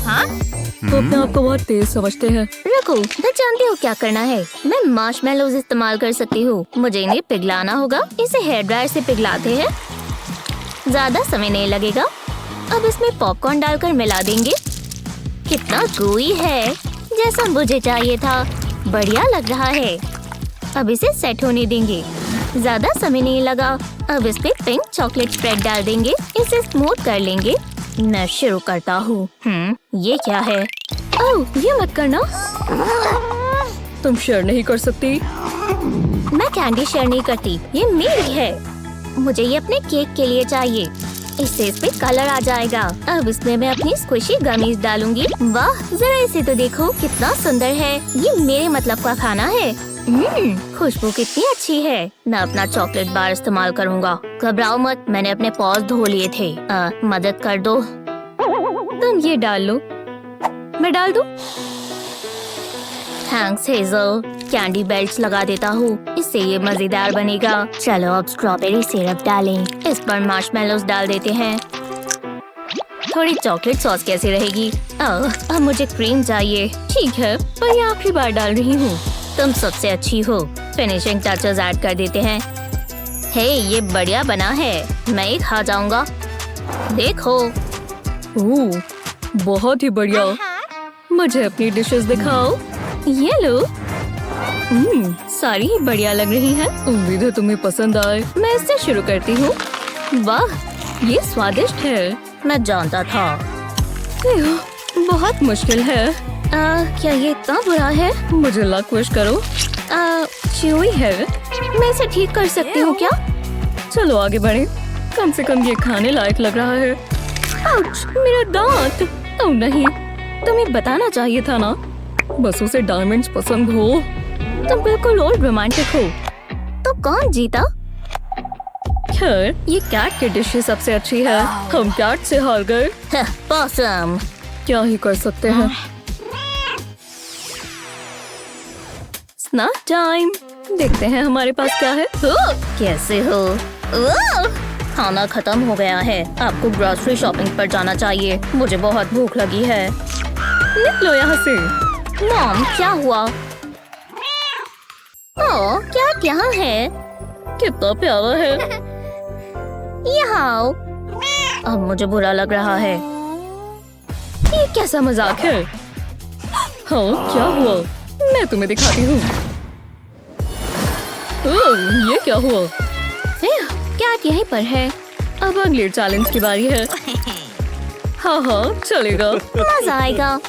हाँ? तो अपने आप को बहुत तेज समझते हैं। रुको, मैं जानती हूँ क्या करना है। मैं मार्शमेलोज इस्तेमाल कर सकती हूँ। मुझे इन्हें पिघलाना होगा। इसे हेयर ड्रायर से पिघलाते हैं। ज्यादा समय नहीं लगेगा। अब इसमें पॉपकॉर्न डालकर मिला देंगे। कितना gooey है, जैसा मुझे चाहिए था। बढ़िया लग रहा है। अब इसे सेट होने देंगे। ज्यादा समय नहीं लगा। अब इस पे पिंक चॉकलेट स्प्रेड डाल देंगे। इसे स्मूथ कर लेंगे। मैं शुरू करता हूँ। ये क्या है? ओह, ये मत करना। तुम शेयर नहीं कर सकती। मैं कैंडी शेयर नहीं करती। ये मेरी है। मुझे ये अपने केक के लिए चाहिए। इससे इस पे कलर आ जाएगा। अब इसमें मैं अपनी स्क्विशी गमीज डालूंगी। वाह, जरा इसे तो देखो, कितना सुंदर है। ये मेरे मतलब का खाना है। खुशबू कितनी अच्छी है। मैं अपना चॉकलेट बार इस्तेमाल करूँगा। घबराओ मत, मैंने अपने पॉज धो लिए थे। मदद कर दो। तुम ये डाल लो। मैं डाल दूं? Thanks Hazel. कैंडी बेल्ट्स लगा देता हूँ। इससे ये मजेदार बनेगा। चलो अब स्ट्रॉबेरी सिरप डालें। इस पर मार्शमेलोज डाल देते हैं। थोड़ी चॉकलेट सॉस कैसी रहेगी? अब मुझे क्रीम चाहिए। ठीक है, पर ये आखिरी बार डाल रही हूँ। तुम सबसे अच्छी हो। फिनिशिंग टचेस ऐड कर देते हैं। हे, ये बढ़िया बना है। मैं ये खा जाऊंगा। देखो। ओह, बहुत ही बढ़िया। मुझे अपनी डिशेस दिखाओ। ये लो। सारी ही बढ़िया लग रही है। उम्मीद है तुम्हें पसंद आए। मैं इससे शुरू करती हूँ। वाह, ये स्वादिष्ट है। मैं जानता था। बहुत मुश्किल है। क्या ये इतना बुरा है? मुझे लक विश करो। च्यूई है। मैं इसे ठीक कर सकती हूँ क्या? चलो आगे बढ़े। कम से कम ये खाने लायक लग रहा है। आउच, मेरा दांत। ओह नहीं, तुम्हें बताना चाहिए था ना। बस उसे डायमंड्स पसंद हो। तुम बिल्कुल ओल्ड रोमांटिक हो। तो कौन जीता? खैर, ये कैट की डिश ही सबसे अच्छी है। हम कैट से हार गए। पॉसम। क्या ही कर सकते हैं। Snack time. देखते हैं हमारे पास क्या है। कैसे हो? खाना खत्म हो गया है। आपको ग्रोसरी शॉपिंग पर जाना चाहिए। मुझे बहुत भूख लगी है। निकलो यहाँ से। मॉम क्या हुआ? ओह क्या है? कितना प्यारा है। यहाँ आओ। अब मुझे बुरा लग रहा है। ये कैसा मजाक है? हाँ क्या हुआ? मैं तुम्हें दिखाती हूँ। ओह, ये क्या हुआ? कैट यहीं पर है। अब अगले चैलेंज की बारी है। हाँ चलेगा। मजा आएगा।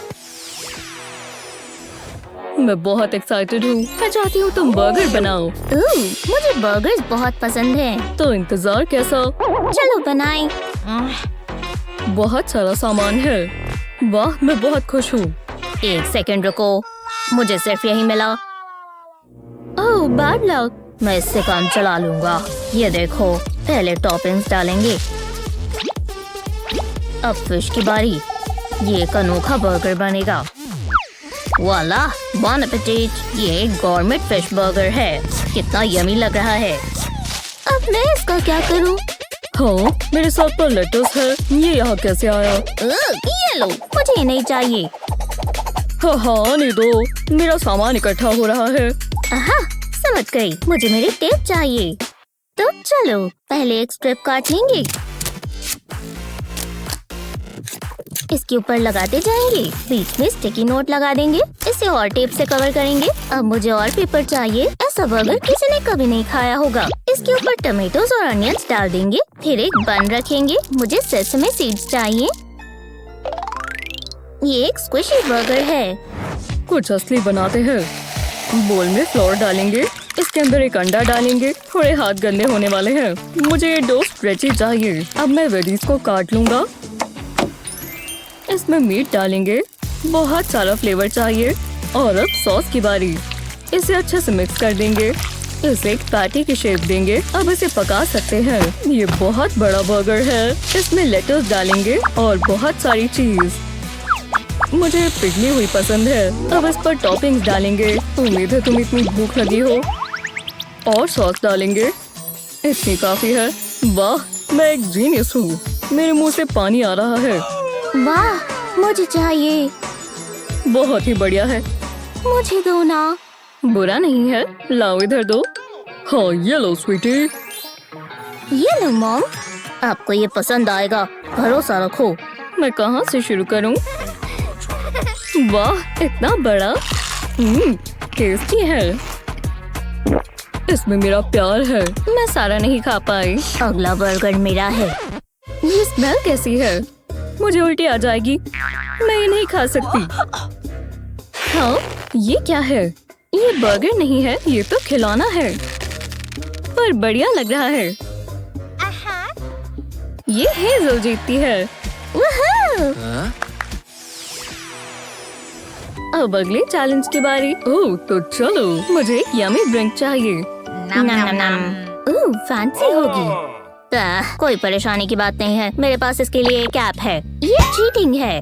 मैं बहुत एक्साइटेड हूँ। मैं चाहती हूँ तुम बर्गर बनाओ। मुझे बर्गर्स बहुत पसंद हैं। तो इंतजार कैसा? चलो बनाएं। बहुत सारा सामान है। वाह मैं बहुत खुश हूँ। एक सेकंड रुको, मुझे सिर्फ यही मिला। ओह बैड लक। मैं इससे काम चला लूंगा। ये देखो, पहले टॉपिंग्स डालेंगे। अब फिश की बारी। ये एक अनोखा बर्गर बनेगा। वाला, बॉन एपेटाइट। ये एक गॉर्मेट फिश बर्गर है। कितना यमी लग रहा है। अब मैं इसका क्या करूं? हाँ मेरे साथ पर लेटस है। ये यहाँ कैसे आया? ये लो, मुझे ये नहीं चाहिए। हाँ नहीं दो, मेरा सामान इकट्ठा हो रहा है। आहा, समझ गई। मुझे मेरी टेप चाहिए। तो चलो पहले एक स्ट्रिप काट लेंगे। इसके ऊपर लगाते जाएंगे। बीच में स्टिकी नोट लगा देंगे। इसे और टेप से कवर करेंगे। अब मुझे और पेपर चाहिए। ऐसा बर्गर किसी ने कभी नहीं खाया होगा। इसके ऊपर टमेटोज और अनियंस डाल देंगे। फिर एक बन रखेंगे। मुझे सेसमे सीड्स चाहिए। ये एक स्क्विशी बर्गर है। कुछ असली बनाते हैं। बोल में फ्लोर डालेंगे। इसके अंदर एक अंडा डालेंगे। थोड़े हाथ गंदे होने वाले हैं। मुझे ये डो स्ट्रेची चाहिए। अब मैं वेजीज को काट लूंगा। इसमें मीट डालेंगे। बहुत सारा फ्लेवर चाहिए। और अब सॉस की बारी। इसे अच्छे से मिक्स कर देंगे। इसे एक पैटी की शेप देंगे। अब इसे पका सकते हैं। ये बहुत बड़ा बर्गर है। इसमें लेटस डालेंगे और बहुत सारी चीज। मुझे पिघली हुई पसंद है। अब इस पर टॉपिंग्स डालेंगे। उम्मीद है तुम्हें इतनी भूख लगी हो। और सॉस डालेंगे। इतनी काफी है। वाह मैं एक जीनियस हूँ। मेरे मुंह से पानी आ रहा है। वाह, मुझे चाहिए। बहुत ही बढ़िया है। मुझे दो ना। बुरा नहीं है, लाओ इधर दो। हाँ ये लो स्वीटी। ये लो मॉम, आपको ये पसंद आएगा, भरोसा रखो। मैं कहाँ से शुरू करूँ? वाह इतना बड़ा। टेस्टी है। इसमें मेरा प्यार है। मैं सारा नहीं खा पाई। अगला बर्गर मेरा है। ये स्मेल कैसी है? मुझे उल्टी आ जाएगी। मैं ये नहीं खा सकती। हाँ ये क्या है? ये बर्गर नहीं है, ये तो खिलौना है। पर बढ़िया लग रहा है। ये हेज़ल जीतती है। अब अगले चैलेंज की बारी। ओह तो चलो, मुझे एक यमी ड्रिंक चाहिए। फैंसी होगी। कोई परेशानी की बात नहीं है। मेरे पास इसके लिए एक ऐप है। ये चीटिंग है।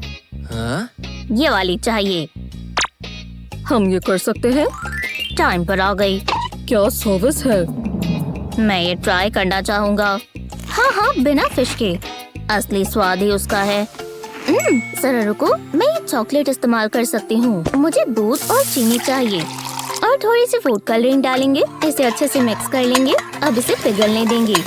ये वाली चाहिए। हम ये कर सकते हैं। टाइम पर आ गई। क्या सर्विस है? मैं ये ट्राई करना चाहूँगा। हाँ बिना फिश के। असली स्वाद ही उसका है। जरा रुको, मैं ये चॉकलेट इस्तेमाल कर सकती हूँ। मुझे दूध और चीनी चाहिए और थोड़ी सी फूड कलरिंग डालेंगे। इसे अच्छे से मिक्स कर लेंगे। अब इसे पिघलने देंगे।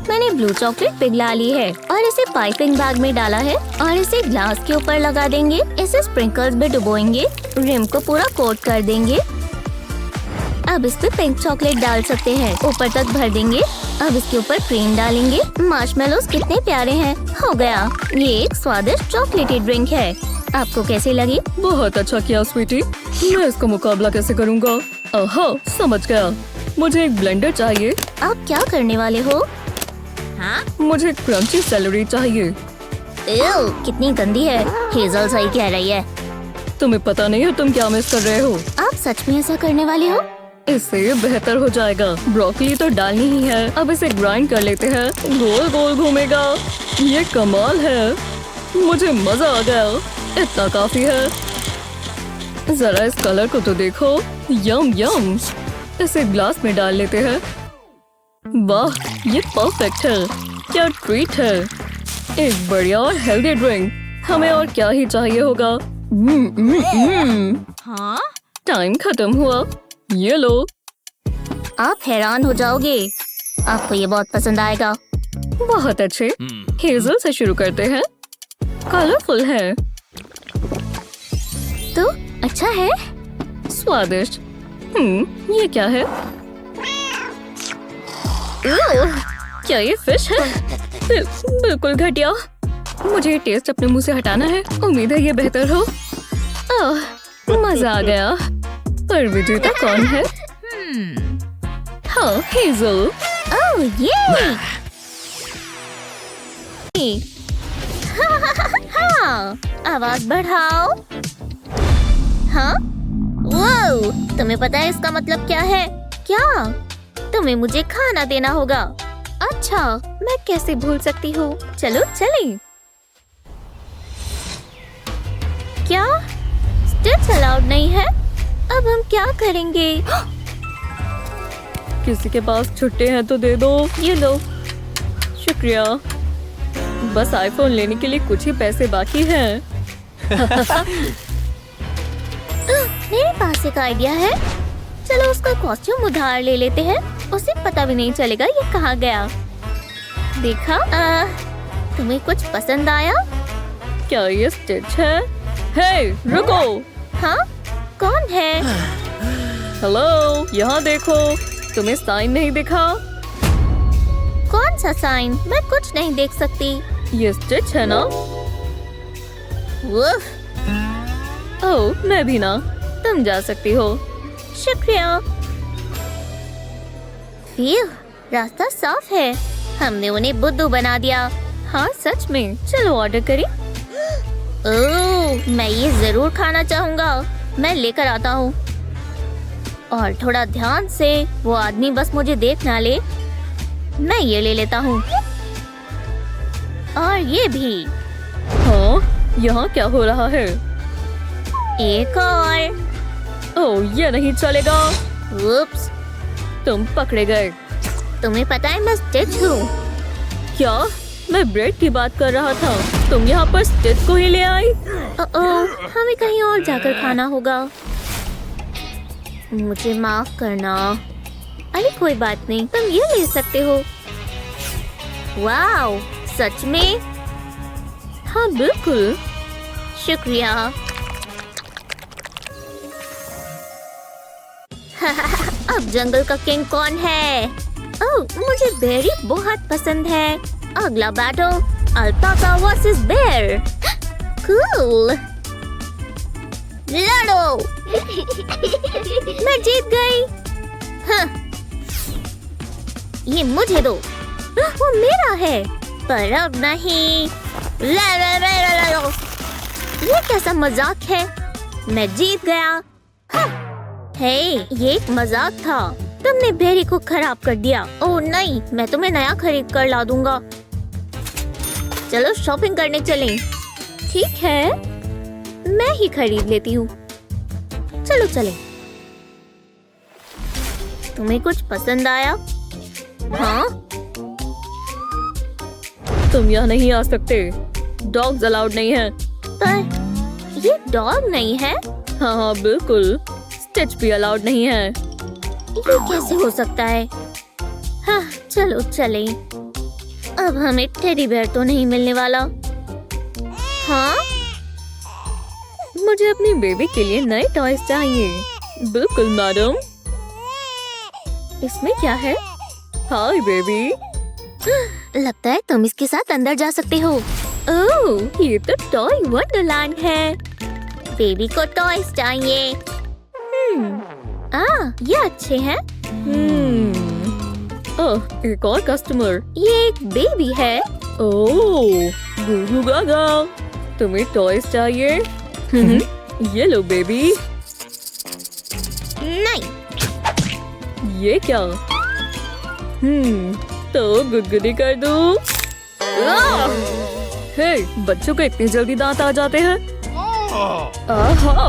मैंने ब्लू चॉकलेट पिघला ली है और इसे पाइपिंग बैग में डाला है और इसे ग्लास के ऊपर लगा देंगे। इसे स्प्रिंकल्स में डुबोएंगे। रिम को पूरा कोट कर देंगे। अब इस पे पिंक चॉकलेट डाल सकते हैं। ऊपर तक भर देंगे। अब इसके ऊपर क्रीम डालेंगे। मार्शमेलोज कितने प्यारे हैं। हो गया, ये एक स्वादिष्ट चॉकलेटी ड्रिंक है। आपको कैसी लगी? बहुत अच्छा किया स्वीटी। मैं इसका मुकाबला कैसे करूँगा? आहा समझ गया। मुझे एक ब्लेंडर चाहिए। आप क्या करने वाले हो? मुझे क्रंची सेलरी चाहिए। कितनी गंदी है। हेजल सही कह रही है। तुम्हें पता नहीं है तुम क्या मिस कर रहे हो। आप सच में ऐसा करने वाले हो? इससे बेहतर हो जाएगा। ब्रोकली तो डालनी ही है। अब इसे ग्राइंड कर लेते हैं। गोल गोल घूमेगा। ये कमाल है। मुझे मजा आ गया। इतना काफी है। जरा इस कलर को तो देखो। यम यम। इसे ग्लास में डाल लेते हैं। वाह ये परफेक्ट है। क्या ट्रीट है। एक बढ़िया और हेल्दी ड्रिंक। हमें और क्या ही चाहिए होगा। हाँ? टाइम खत्म हुआ। ये लो। आप हैरान हो जाओगे। आपको ये बहुत पसंद आएगा। बहुत अच्छे। हेजल से शुरू करते हैं। कलरफुल है। तो अच्छा है। स्वादिष्ट। ये क्या है? क्या ये फिश है? बिल्कुल घटिया। मुझे ये टेस्ट अपने मुंह से हटाना है। उम्मीद है ये बेहतर हो। मजा आ गया। पर विजेता कौन है? हाँ, हेजल। ओह ये। हाँ, आवाज बढ़ाओ। हाँ? वो, तुम्हें पता है इसका मतलब क्या है? क्या? तुम्हें मुझे खाना देना होगा। अच्छा, मैं कैसे भूल सकती हूँ? चलो चलें। क्या? स्टिच अलाउड नहीं है? अब हम क्या करेंगे? किसी के पास छुट्टे हैं तो दे दो। ये लो। शुक्रिया। बस आईफोन लेने के लिए कुछ ही पैसे बाकी हैं। मेरे पास एक आइडिया है। चलो उसका कॉस्ट्यूम उधार ले लेते हैं। उसे पता भी नहीं चलेगा ये कहाँ गया। देखा? तुम्हें कुछ पसंद आया? क्या ये स्टिच है? हे, रुको। हाँ? कौन है? हेलो, यहाँ देखो। तुम्हें साइन नहीं दिखा? कौन सा साइन? मैं कुछ नहीं देख सकती। ये स्टिच है ना? उफ, ओह, मैं भी ना। तुम जा सकती हो। शुक्रिया। फिर रास्ता साफ है। हमने उन्हें बुद्धू बना दिया। हाँ, सच में। चलो ऑर्डर करें। ओह, मैं ये जरूर खाना चाहूँगा। मैं लेकर आता हूँ। और थोड़ा ध्यान से, वो आदमी बस मुझे देख ना ले। मैं ये ले लेता हूँ। और ये भी। हाँ, यहाँ क्या हो रहा है? एक और। ओह, ये नहीं चलेगा। उप्स, तुम पकड़े गए। तुम्हें पता है मैं स्टिच हूँ। क्या? मैं ब्रेड की बात कर रहा था। तुम यहाँ पर स्टिच को ही ले आई? ओह, हमें कहीं और जाकर खाना होगा। मुझे माफ करना। अरे कोई बात नहीं, तुम ये ले सकते हो। वाओ, सच में? हाँ, बिल्कुल। शुक्रिया। अब जंगल का किंग कौन है? ओह, मुझे बेरी बहुत पसंद है। अगला battle alpaca versus bear. Cool. लड़ो। मैं जीत गई। हाँ। ये मुझे दो। वो मेरा है। पर अब नहीं। ये कैसा मजाक है? मैं जीत गया। हाँ। हे, ये एक मजाक था। तुमने बेरी को खराब कर दिया। ओह नहीं, मैं तुम्हें नया खरीद कर ला दूंगा। चलो शॉपिंग करने चलें। ठीक है, मैं ही खरीद लेती हूँ। चलो चलें। तुम्हें कुछ पसंद आया? हाँ? तुम यहाँ नहीं आ सकते। डॉग्स अलाउड नहीं है। पर ये डॉग नहीं है। हाँ हाँ, बिल्कुल। स्टिच भी अलाउड नहीं है। ये कैसे हो सकता है? हाँ, चलो चलें। अब हमें टेडी बेयर तो नहीं मिलने वाला। हाँ? मुझे अपनी बेबी के लिए नए टॉयज चाहिए। बिल्कुल मैडम। इसमें क्या है? Hi baby. लगता है तुम इसके साथ अंदर जा सकते हो। ओह, ये तो टॉय वंडरलैंड है। बेबी को टॉयज चाहिए। ये अच्छे हैं। ओह, एक और कस्टमर। ये एक बेबी है। ओह, गुगु गागा। तुम्हें टॉयज चाहिए? ये लो बेबी। नहीं। ये क्या? तो गुदगुदी कर दूं? हे, बच्चों को इतनी जल्दी दांत आ जाते हैं। आहा,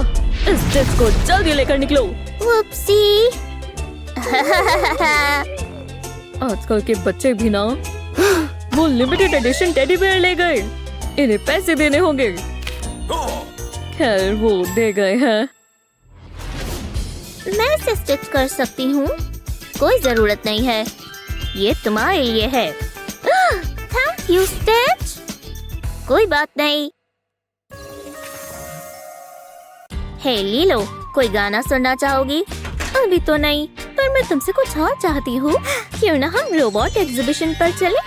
इस स्टिच को जल्दी लेकर निकलो। वुप्सी। आजकल के बच्चे भी ना, वो लिमिटेड एडिशन टेडी बेयर ले गए। इन्हें पैसे देने होंगे। खैर वो दे गए हैं। मैं इसे स्टिच कर सकती हूँ, कोई जरूरत नहीं है, ये तुम्हारे लिए है। Thank you stitch. कोई बात नहीं। हे लीलो, कोई गाना सुनना चाहोगी? अभी तो नहीं, पर मैं तुमसे कुछ और चाहती हूँ। क्यों ना हम रोबोट एग्जीबिशन पर चले?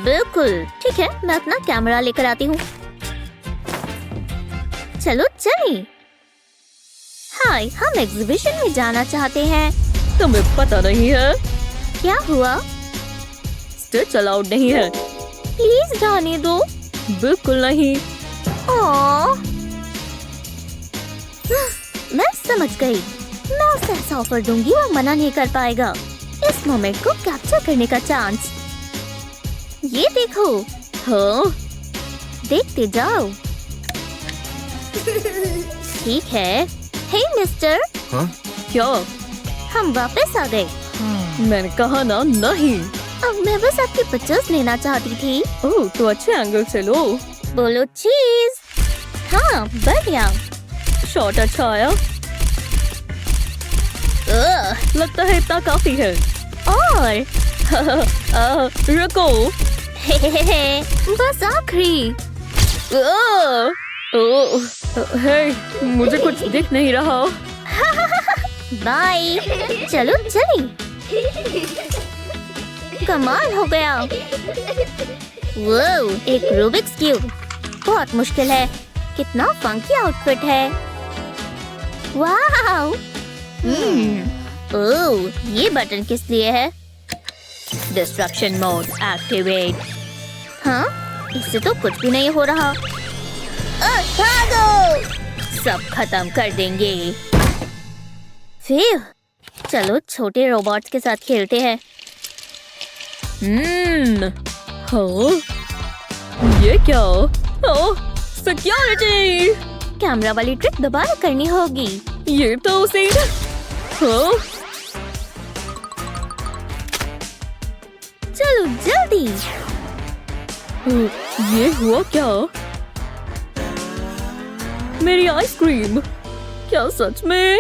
बिल्कुल ठीक है, मैं अपना कैमरा लेकर आती हूँ। चलो चलें। हाय, हम एग्जीबिशन में जाना चाहते हैं। तुम्हें पता नहीं है, क्या हुआ? स्टिच अलाउड नहीं है। प्लीज जाने दो। बिल्कुल नहीं। ओह, मैं समझ गई। मैं उसे ऐसा ऑफर दूंगी वो मना नहीं कर पाएगा। इस मोमेंट को कैप्चर करने का चांस। ये देखो। हाँ, देखते जाओ। ठीक है। हे मिस्टर, क्या? हम वापस आ गए। मैंने कहा ना नहीं। अब मैं बस आपकी पिक्चर्स लेना चाहती थी। ओह, तो अच्छे एंगल से लो। बोलो चीज। हाँ, बढ़िया। शॉट अच्छा आया। लगता है इतना काफी है। और रुको। बस आखिरी। हे, मुझे कुछ दिख नहीं रहा। बाय। चलो चली। कमाल हो गया। वो एक रूबिक्स क्यूब, बहुत मुश्किल है। कितना फंकी आउटफिट है। वाव। ओह, ये बटन किस लिए है? Destruction mode activate. हाँ, इससे तो कुछ भी नहीं हो रहा। भागो, सब खत्म कर देंगे। फिर चलो छोटे रोबोट्स के साथ खेलते हैं। हाँ, ये क्या? ओह, सिक्योरिटी। कैमरा वाली ट्रिक दोबारा करनी होगी। ये तो उसी। हाँ, चलो जल्दी। ये हुआ क्या? मेरी आइसक्रीम, क्या सच में?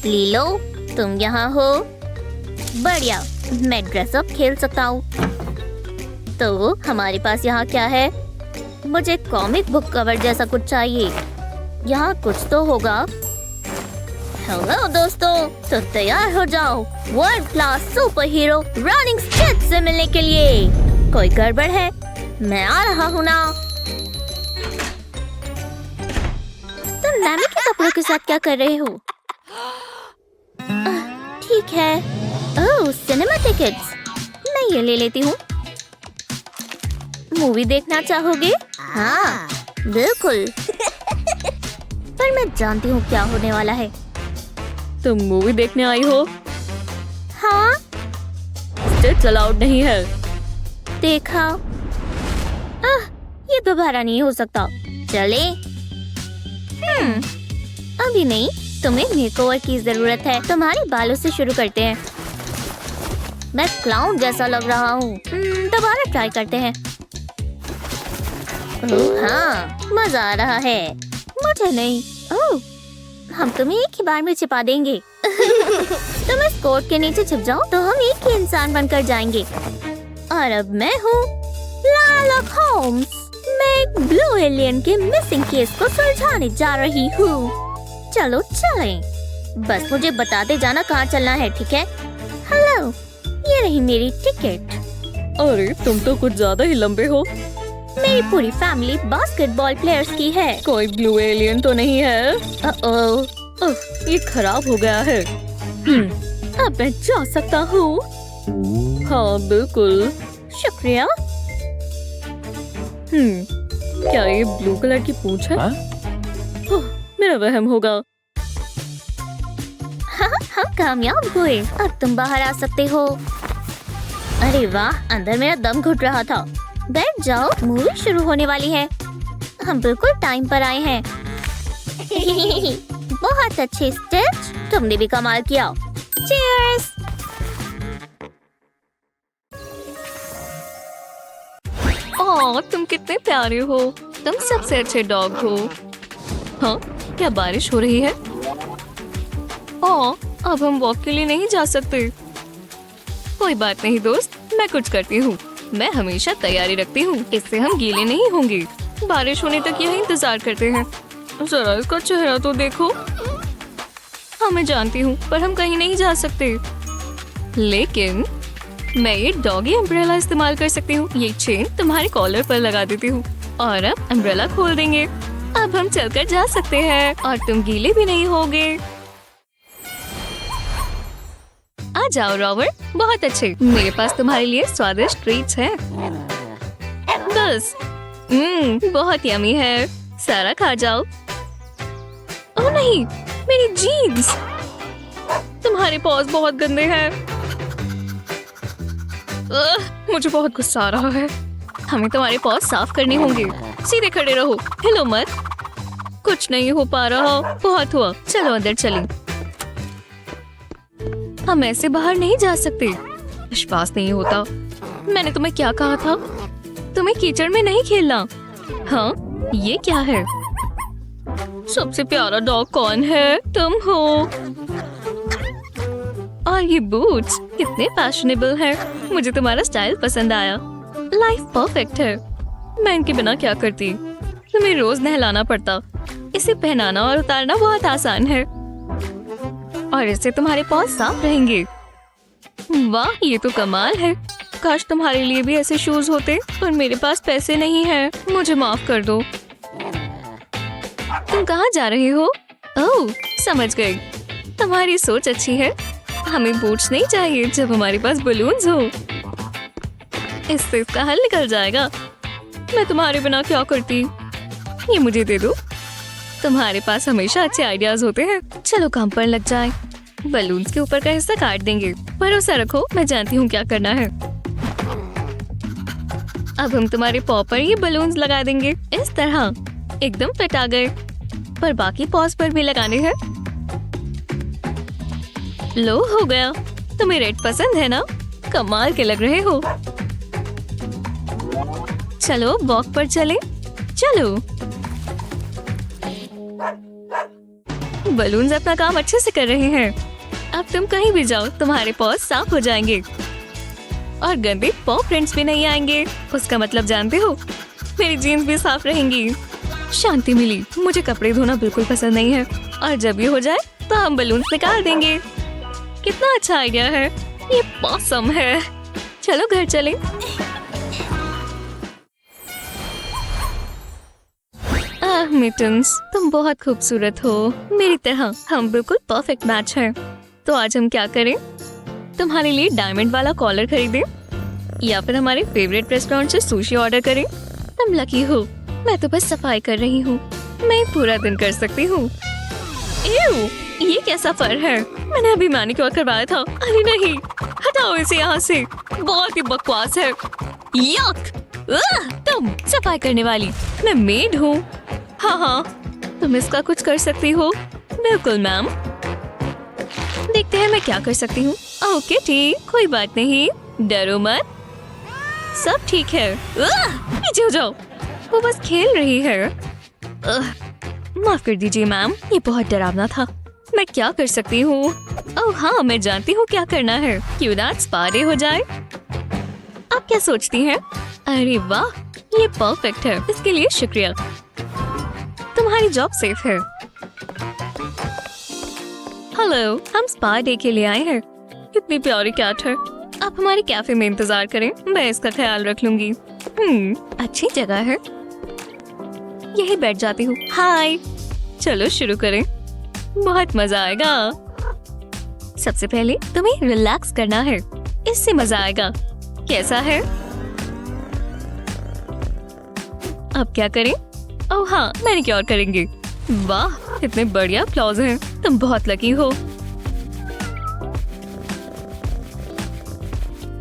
लीलो, तुम यहाँ हो? बढ़िया, मैं ड्रेस अप खेल सकता हूँ। तो हमारे पास यहाँ क्या है? मुझे कॉमिक बुक कवर जैसा कुछ चाहिए। यहाँ कुछ तो होगा। हेलो दोस्तों, तो तैयार हो जाओ world class super hero running stitch से मिलने के लिए। कोई गड़बड़ है? मैं आ रहा हूँ ना। तुम नामी के कपड़ों के साथ क्या कर रहे हो? ठीक है। ओह, सिनेमा टिकट्स। मैं ये ले लेती हूँ। मूवी देखना चाहोगे? हाँ, बिल्कुल। पर मैं जानती हूँ क्या होने वाला है। तुम मूवी देखने आई हो? हाँ, स्टिच अलाउड नहीं है। देखा। ये दोबारा नहीं हो सकता। चले? अभी नहीं, तुम्हें मेकओवर की जरूरत है। तुम्हारे बालों से शुरू करते हैं। मैं क्लाउन जैसा लग रहा हूँ। दोबारा ट्राई करते हैं। हाँ, मजा आ रहा है। मुझे नहीं। ओह, हम तुम्हें एक ही बार में छिपा देंगे। तुम इस कोट के नीचे छिप जाओ तो हम एक ही इंसान बनकर जाएंगे। और अब मैं हूँ लार्लॉक होम्स। मैं एक ब्लू एलियन के मिसिंग केस को सुलझाने जा रही हूँ। चलो चलें। बस मुझे बताते जाना कहाँ चलना है, ठीक है? हेलो, ये रही मेरी टिकट। अरे, तुम तो कुछ ज्यादा ही लंबे हो। मेरी पूरी फैमिली बास्केटबॉल प्लेयर्स की है। कोई ब्लू एलियन तो नहीं है? ये खराब हो गया है। अब मैं जा सकता हूँ। हाँ, बिल्कुल। शुक्रिया। क्या ये ब्लू कलर की पूंछ है? मेरा वहम होगा। हम कामयाब हुए। अब तुम बाहर आ सकते हो। अरे वाह, अंदर मेरा दम घुट रहा था। बैठ जाओ, मूवी शुरू होने वाली है। हम बिल्कुल टाइम पर आए हैं। बहुत अच्छे स्टिच, तुमने भी कमाल किया। चीयर्स। ओह, तुम कितने प्यारे हो। तुम सबसे अच्छे डॉग हो। हाँ, क्या बारिश हो रही है? ओह, अब हम वॉक के लिए नहीं जा सकते। कोई बात नहीं दोस्त, मैं कुछ करती हूँ। मैं हमेशा तैयारी रखती हूँ, इससे हम गीले नहीं होंगे। बारिश होने तक यही इंतजार करते हैं। जरा इसका चेहरा तो देखो। हाँ, मैं जानती हूँ, पर हम कहीं नहीं जा सकते। लेकिन मैं ये डॉगी अम्ब्रेला इस्तेमाल कर सकती हूँ। ये चेन तुम्हारे कॉलर पर लगा देती हूँ और अब अम्ब्रेला खोल देंगे। अब हम चलकर जा सकते हैं और तुम गीले भी नहीं होगे। आ जाओ रॉबर्ट, बहुत अच्छे। मेरे पास तुम्हारे लिए स्वादिष्ट ट्रीट्स हैं। बस बहुत यमी है। सारा खा जाओ। ओह नहीं, मेरी जीन्स। तुम्हारे पॉज बहुत गंदे हैं। मुझे बहुत गुस्सा आ रहा है। हमें तुम्हारे पॉज साफ करने होंगे। सीधे खड़े रहो, हिलो मत। कुछ नहीं हो पा रहा। बहुत हुआ, चलो अंदर चलें। हम ऐसे बाहर नहीं जा सकते। विश्वास नहीं होता। मैंने तुम्हें क्या कहा था? तुम्हें कीचड़ में नहीं खेलना। हाँ, ये क्या है? सबसे प्यारा डॉग कौन है? तुम हो। और ये बूट्स कितने फैशनेबल हैं। मुझे तुम्हारा स्टाइल पसंद आया। लाइफ परफेक्ट है। मैं इनके बिना क्या करती? तुम्हें रोज नहलाना पड़ता। इसे पहनाना और उतारना बहुत आसान है और इससे तुम्हारे पाँव साफ रहेंगे। वाह, ये तो कमाल है। काश तुम्हारे लिए भी ऐसे शूज होते, पर मेरे पास पैसे नहीं है। मुझे माफ कर दो। तुम कहाँ जा रहे हो? ओह, समझ गई। तुम्हारी सोच अच्छी है। हमें बूट्स नहीं चाहिए जब हमारे पास बलून्स हो। इससे इसका हल निकल जाएगा। मैं तुम्हारे बिना क्या करती? ये मुझे दे दो। तुम्हारे पास हमेशा अच्छे आइडियाज होते हैं। चलो काम पर लग जाए। बलून्स के ऊपर का हिस्सा काट देंगे। भरोसा रखो, मैं जानती हूँ क्या करना है। अब हम तुम्हारे पॉ पर ये बलून्स लगा देंगे। इस तरह एकदम फिट आ गए। पर बाकी पॉज पर भी लगाने हैं। लो, हो गया। तुम्हें रेड पसंद है ना? कमाल के लग रहे हो। चलो वॉक पर चले। चलो। बलून्स अपना काम अच्छे से कर रहे हैं। अब तुम कहीं भी जाओ, तुम्हारे पॉज साफ हो जाएंगे और गंदे पॉ प्रिंट्स भी नहीं आएंगे। उसका मतलब जानते हो? मेरी जीन्स भी साफ रहेंगी। शांति मिली। मुझे कपड़े धोना बिल्कुल पसंद नहीं है और जब ये हो जाए तो हम बलून्स निकाल देंगे। कितना अच्छा आइडिया है। ये पॉसम है। चलो घर चलें। मिटन्स, तुम बहुत खूबसूरत हो। मेरी तरह हम बिल्कुल परफेक्ट मैच हैं। तो आज हम क्या करें? तुम्हारे लिए डायमंड वाला कॉलर खरीदें या फिर हमारे फेवरेट रेस्टोरेंट से सुशी ऑर्डर करें? तुम लकी हो। मैं तो बस सफाई कर रही हूँ। मैं पूरा दिन कर सकती हूँ। ये कैसा फर है? मैंने अभी मैनिक्योर करवाया था। अरे नहीं, हटाओ इसे यहाँ से। बहुत ही बकवास है। यक! तुम सफाई करने वाली। मैं मेड हूँ। हाँ, तुम इसका कुछ कर सकती हो। बिल्कुल मैम। देखते हैं मैं क्या कर सकती हूँ। ओके ठीक, कोई बात नहीं। डरो मत, सब ठीक है। पीछे हो जाओ। वो बस खेल रही है। माफ कर दीजिए मैम, ये बहुत डरावना था। मैं क्या कर सकती हूँ? ओह हाँ, मैं जानती हूँ क्या करना है। क्यों ना स्पा डे हो जाए? आप क्या सोचती हैं? अरे वाह, ये परफेक्ट है। इसके लिए शुक्रिया। तुम्हारी जॉब सेफ है। हेलो, हम स्पा डे के लिए आए हैं। कितनी प्यारी कैट है। आप हमारे कैफे में इंतजार करें, मैं इसका ख्याल रख लूंगी। अच्छी जगह है। यही बैठ जाती हूँ। हाय, चलो शुरू करें। बहुत मजा आएगा। सबसे पहले तुम्हें रिलैक्स करना है, इससे मजा आएगा। कैसा है? अब क्या करें? ओह हाँ, मैनिक्योर करेंगे। वाह, कितने बढ़िया क्लॉज हैं। तुम बहुत लकी हो।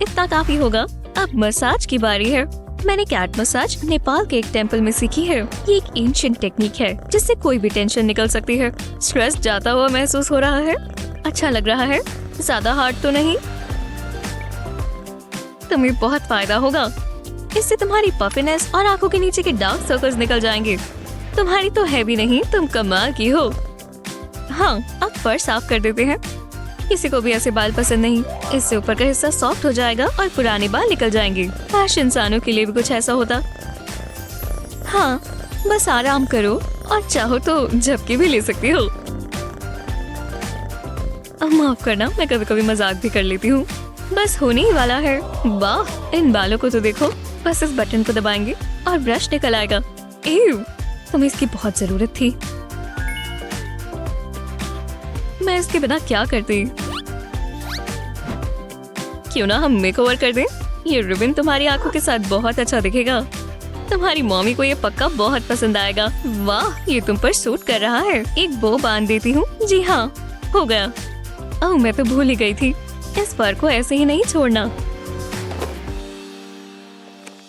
इतना काफी होगा। अब मसाज की बारी है। मैंने कैट मसाज नेपाल के एक टेम्पल में सीखी है। ये एक एंशिएंट टेक्निक है जिससे कोई भी टेंशन निकल सकती है। स्ट्रेस जाता हुआ महसूस हो रहा है। अच्छा लग रहा है। ज्यादा हार्ड तो नहीं। तुम्हें बहुत फायदा होगा। इससे तुम्हारी पफिनेस और आंखों के नीचे के डार्क सर्कल्स निकल जाएंगे। तुम्हारी तो है भी नहीं, तुम कमाल की हो। हाँ, अब फर्श साफ कर देते हैं। किसी को भी ऐसे बाल पसंद नहीं। इससे ऊपर का हिस्सा सॉफ्ट हो जाएगा और पुराने बाल निकल जाएंगे। काश इंसानों के लिए भी कुछ ऐसा होता। हाँ, बस आराम करो और चाहो तो झपकी भी ले सकती हो। अब माफ करना, मैं कभी कभी मजाक भी कर लेती हूँ। बस होने ही वाला है। वाह, इन बालों को तो देखो। बस इस बटन को दबाएंगे और ब्रश निकल आएगा। एव, तुम्हें इसकी बहुत जरूरत थी। मैं इसके बिना क्या करती। क्यों ना हम मेकओवर कर दें। ये रिबन तुम्हारी आंखों के साथ बहुत अच्छा दिखेगा। तुम्हारी मम्मी को ये पक्का बहुत पसंद आएगा। वाह, ये तुम पर सूट कर रहा है। एक बो बांध देती हूँ। जी हाँ, हो गया। ओह, मैं तो भूल ही गई थी। इस फर को ऐसे ही नहीं छोड़ना।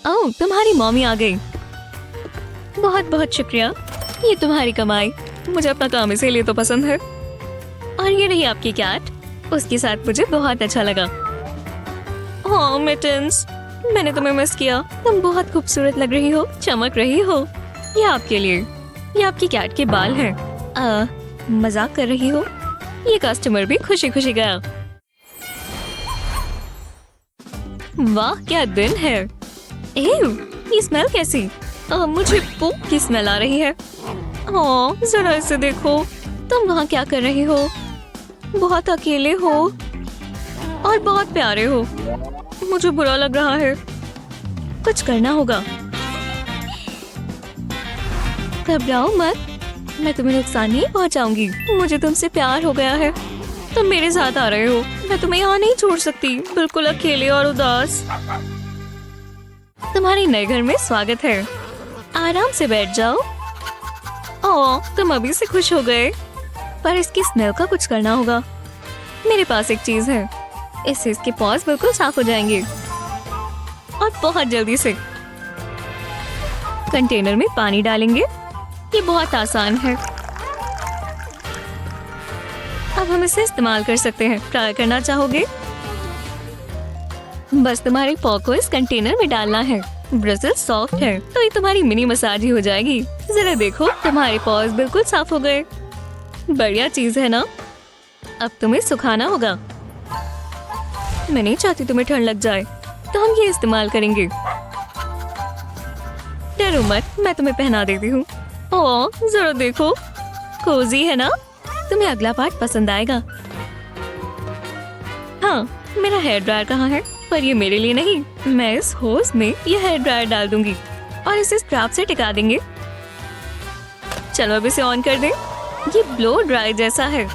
ओह, तुम्हारी मम्मी आ गई। बहुत बहुत शुक्रिया, ये तुम्हारी कमाई। मुझे अपना काम इसीलिए तो पसंद है। और ये रही आपकी कैट, उसके साथ मुझे बहुत अच्छा लगा। ओह मिटन्स, मैंने तुम्हें मिस किया। तुम बहुत खूबसूरत लग रही हो, चमक रही हो। ये आपके लिए। ये आपकी कैट के बाल हैं। मजाक कर रही हो। ये कस्टमर भी खुशी खुशी गया। वाह, क्या दिन है। एव, ये स्मेल कैसी। मुझे पोप की स्मेल आ रही है। ओह, जरा इसे देखो। तुम वहाँ क्या कर रही हो। बहुत अकेले हो और बहुत प्यारे हो। मुझे बुरा लग रहा है। कुछ करना होगा। घबराओ मत, मैं तुम्हें नुकसान नहीं पहुंचाऊंगी। मुझे तुमसे प्यार हो गया है। तुम मेरे साथ आ रहे हो। मैं तुम्हें यहाँ नहीं छोड़ सकती, बिल्कुल अकेले और उदास। तुम्हारे नए घर में स्वागत है। आराम से बैठ जाओ। ओह, तुम अभी से खुश हो गए। पर इसकी स्मेल का कुछ करना होगा। मेरे पास एक चीज है। इससे इसके पॉज बिल्कुल साफ हो जाएंगे और बहुत जल्दी से। कंटेनर में पानी डालेंगे। ये बहुत आसान है। अब हम इसे इस्तेमाल कर सकते हैं। ट्राई करना चाहोगे? बस तुम्हारे पॉ को इस कंटेनर में डालना है। ब्रसल सॉफ्ट है तो ये तुम्हारी मिनी मसाज ही हो जाएगी। जरा देखो, तुम्हारे पॉज बिल्कुल साफ हो गए। बढ़िया चीज है ना। अब तुम्हें सुखाना होगा। मैं नहीं चाहती तुम्हें ठंड लग जाए, तो हम ये इस्तेमाल करेंगे। डरो मत, मैं तुम्हें पहना देती हूँ। ओह, जरा देखो, कोजी है ना। तुम्हें अगला पार्ट पसंद आएगा। हाँ, मेरा हेयर ड्रायर कहाँ है? पर ये मेरे लिए नहीं। मैं इस होज में ये हेयर ड्रायर डाल दूंगी और इसे स्ट्रैप से टिका देंगे। चलो अब इसे ऑन कर दें। ये ब्लो ड्राई जैसा है।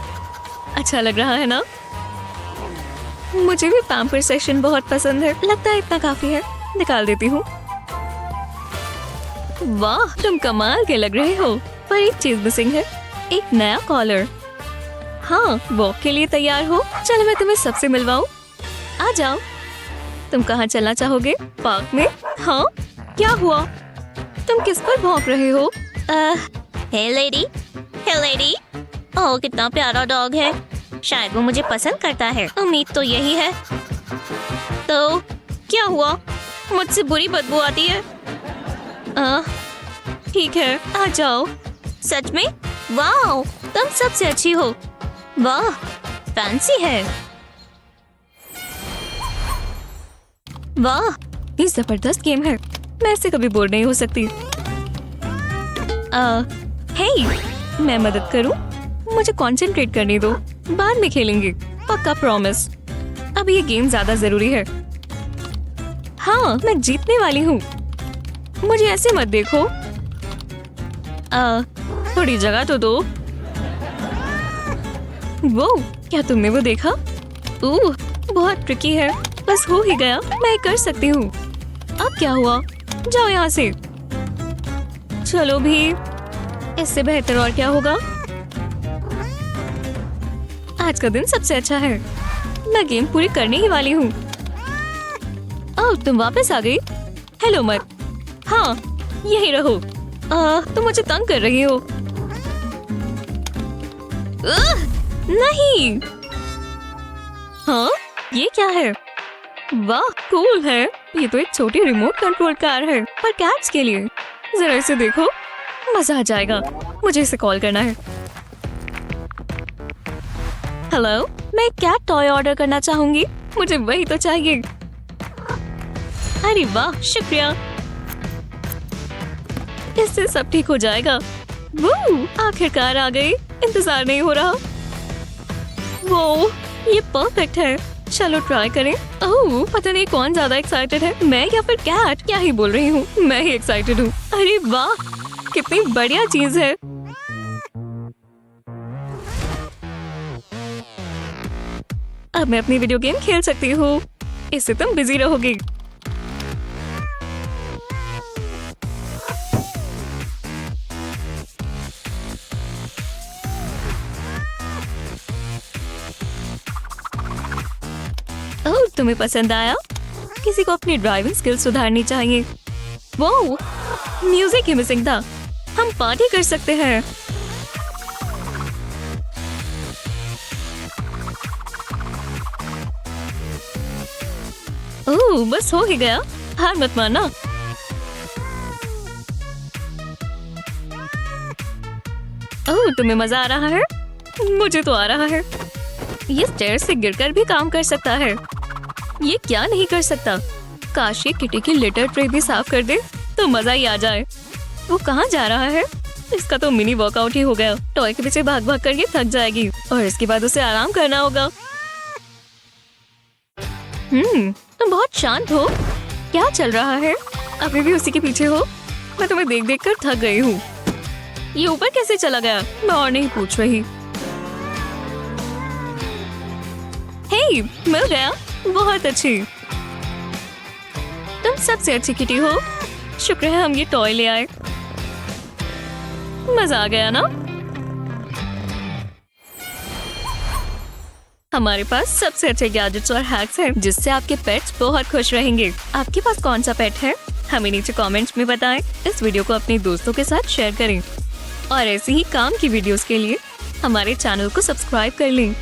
अच्छा लग रहा है ना? मुझे भी पैम्पर सेशन बहुत पसंद है। लगता है इतना काफी है। निकाल देती हूँ। वाह, तुम कमाल के लग रहे हो। पर एक चीज मिसिंग है, एक नया कॉलर। हाँ, वॉक के लिए तैयार हो? चलो मैं तुम्हें सबसे मिलवाऊं। आ जाओ। तुम कहाँ चलना चाहोगे? पार्क में? हाँ, क्या हुआ? तुम किस पर भौंक रहे हो? हे लेडी, हे लेडी। ओह, कितना प्यारा डॉग है। शायद वो मुझे पसंद करता है। उम्मीद तो यही है। तो क्या हुआ? मुझसे बुरी बदबू आती है। ठीक है, आ जाओ। सच में? वाह, तुम सबसे अच्छी हो। वाह, फैंसी है। वाह, ये जबरदस्त गेम है। मैं इससे कभी बोर नहीं हो सकती। हे, मैं मदद करूं? मुझे कंसंट्रेट करने दो, बाद में खेलेंगे, पक्का प्रॉमिस। अब ये गेम ज्यादा जरूरी है। हाँ, मैं जीतने वाली हूँ। मुझे ऐसे मत देखो। थोड़ी जगह तो दो। वो, क्या तुमने वो देखा? बहुत ट्रिकी है। बस हो ही गया, मैं कर सकती हूँ। अब क्या हुआ? जाओ यहाँ से। चलो भी, इससे बेहतर और क्या होगा? आज का दिन सबसे अच्छा है। मैं गेम पूरी करने ही वाली हूँ। ओह, तुम वापस आ गई। हेलो मत। हाँ, यही रहो। तुम मुझे तंग कर रही हो। नहीं। हाँ, ये क्या है? वाह कूल है। ये तो एक छोटी रिमोट कंट्रोल कार है पर कैट्स के लिए। जरा इसे देखो, मजा आ जाएगा। मुझे इसे कॉल करना है। हेलो, मैं कैट टॉय ऑर्डर करना चाहूंगी। मुझे वही तो चाहिए। अरे वाह, शुक्रिया। इससे सब ठीक हो जाएगा। वो आखिरकार आ गई। इंतजार नहीं हो रहा। वो ये परफेक्ट है। चलो ट्राई करें। ओह, पता नहीं कौन ज्यादा एक्साइटेड है, मैं या फिर कैट। क्या ही बोल रही हूँ, मैं ही एक्साइटेड हूँ। अरे वाह, कितनी बढ़िया चीज है। अब मैं अपनी वीडियो गेम खेल सकती हूँ। इससे तुम बिजी रहोगी। ओह, तुम्हें पसंद आया? किसी को अपनी ड्राइविंग स्किल सुधारनी चाहिए। वो म्यूजिक ही मिसिंग था। हम पार्टी कर सकते हैं। ओह, बस हो ही गया। हार मत मानना। ओह, तुम्हें मजा आ रहा है? मुझे तो आ रहा है। ये स्टेयर्स से गिरकर भी काम कर सकता है। ये क्या नहीं कर सकता? काश ये किटी की लिटर ट्रे भी साफ कर दे तो मजा ही आ जाए। वो कहाँ जा रहा है? इसका तो मिनी वर्कआउट ही हो गया। टॉय के पीछे भाग भाग कर ये थक जाएगी और इसके बाद उसे आराम करना होगा। तुम बहुत शांत हो। क्या चल रहा है? अभी भी उसी के पीछे हो? मैं तुम्हें देख देख कर थक गई हूँ। ये ऊपर कैसे चला गया? मैं और नहीं पूछ रही। हे, मिल गया। बहुत अच्छी। तुम सबसे अच्छी किटी हो। शुक्र है हम ये टॉय ले आए। मजा आ गया ना? हमारे पास सबसे अच्छे गैजेट्स और हैक्स हैं जिससे आपके पेट्स बहुत खुश रहेंगे। आपके पास कौन सा पेट है? हमें नीचे कमेंट्स में बताएं। इस वीडियो को अपने दोस्तों के साथ शेयर करें और ऐसी ही काम की वीडियोस के लिए हमारे चैनल को सब्सक्राइब कर लें।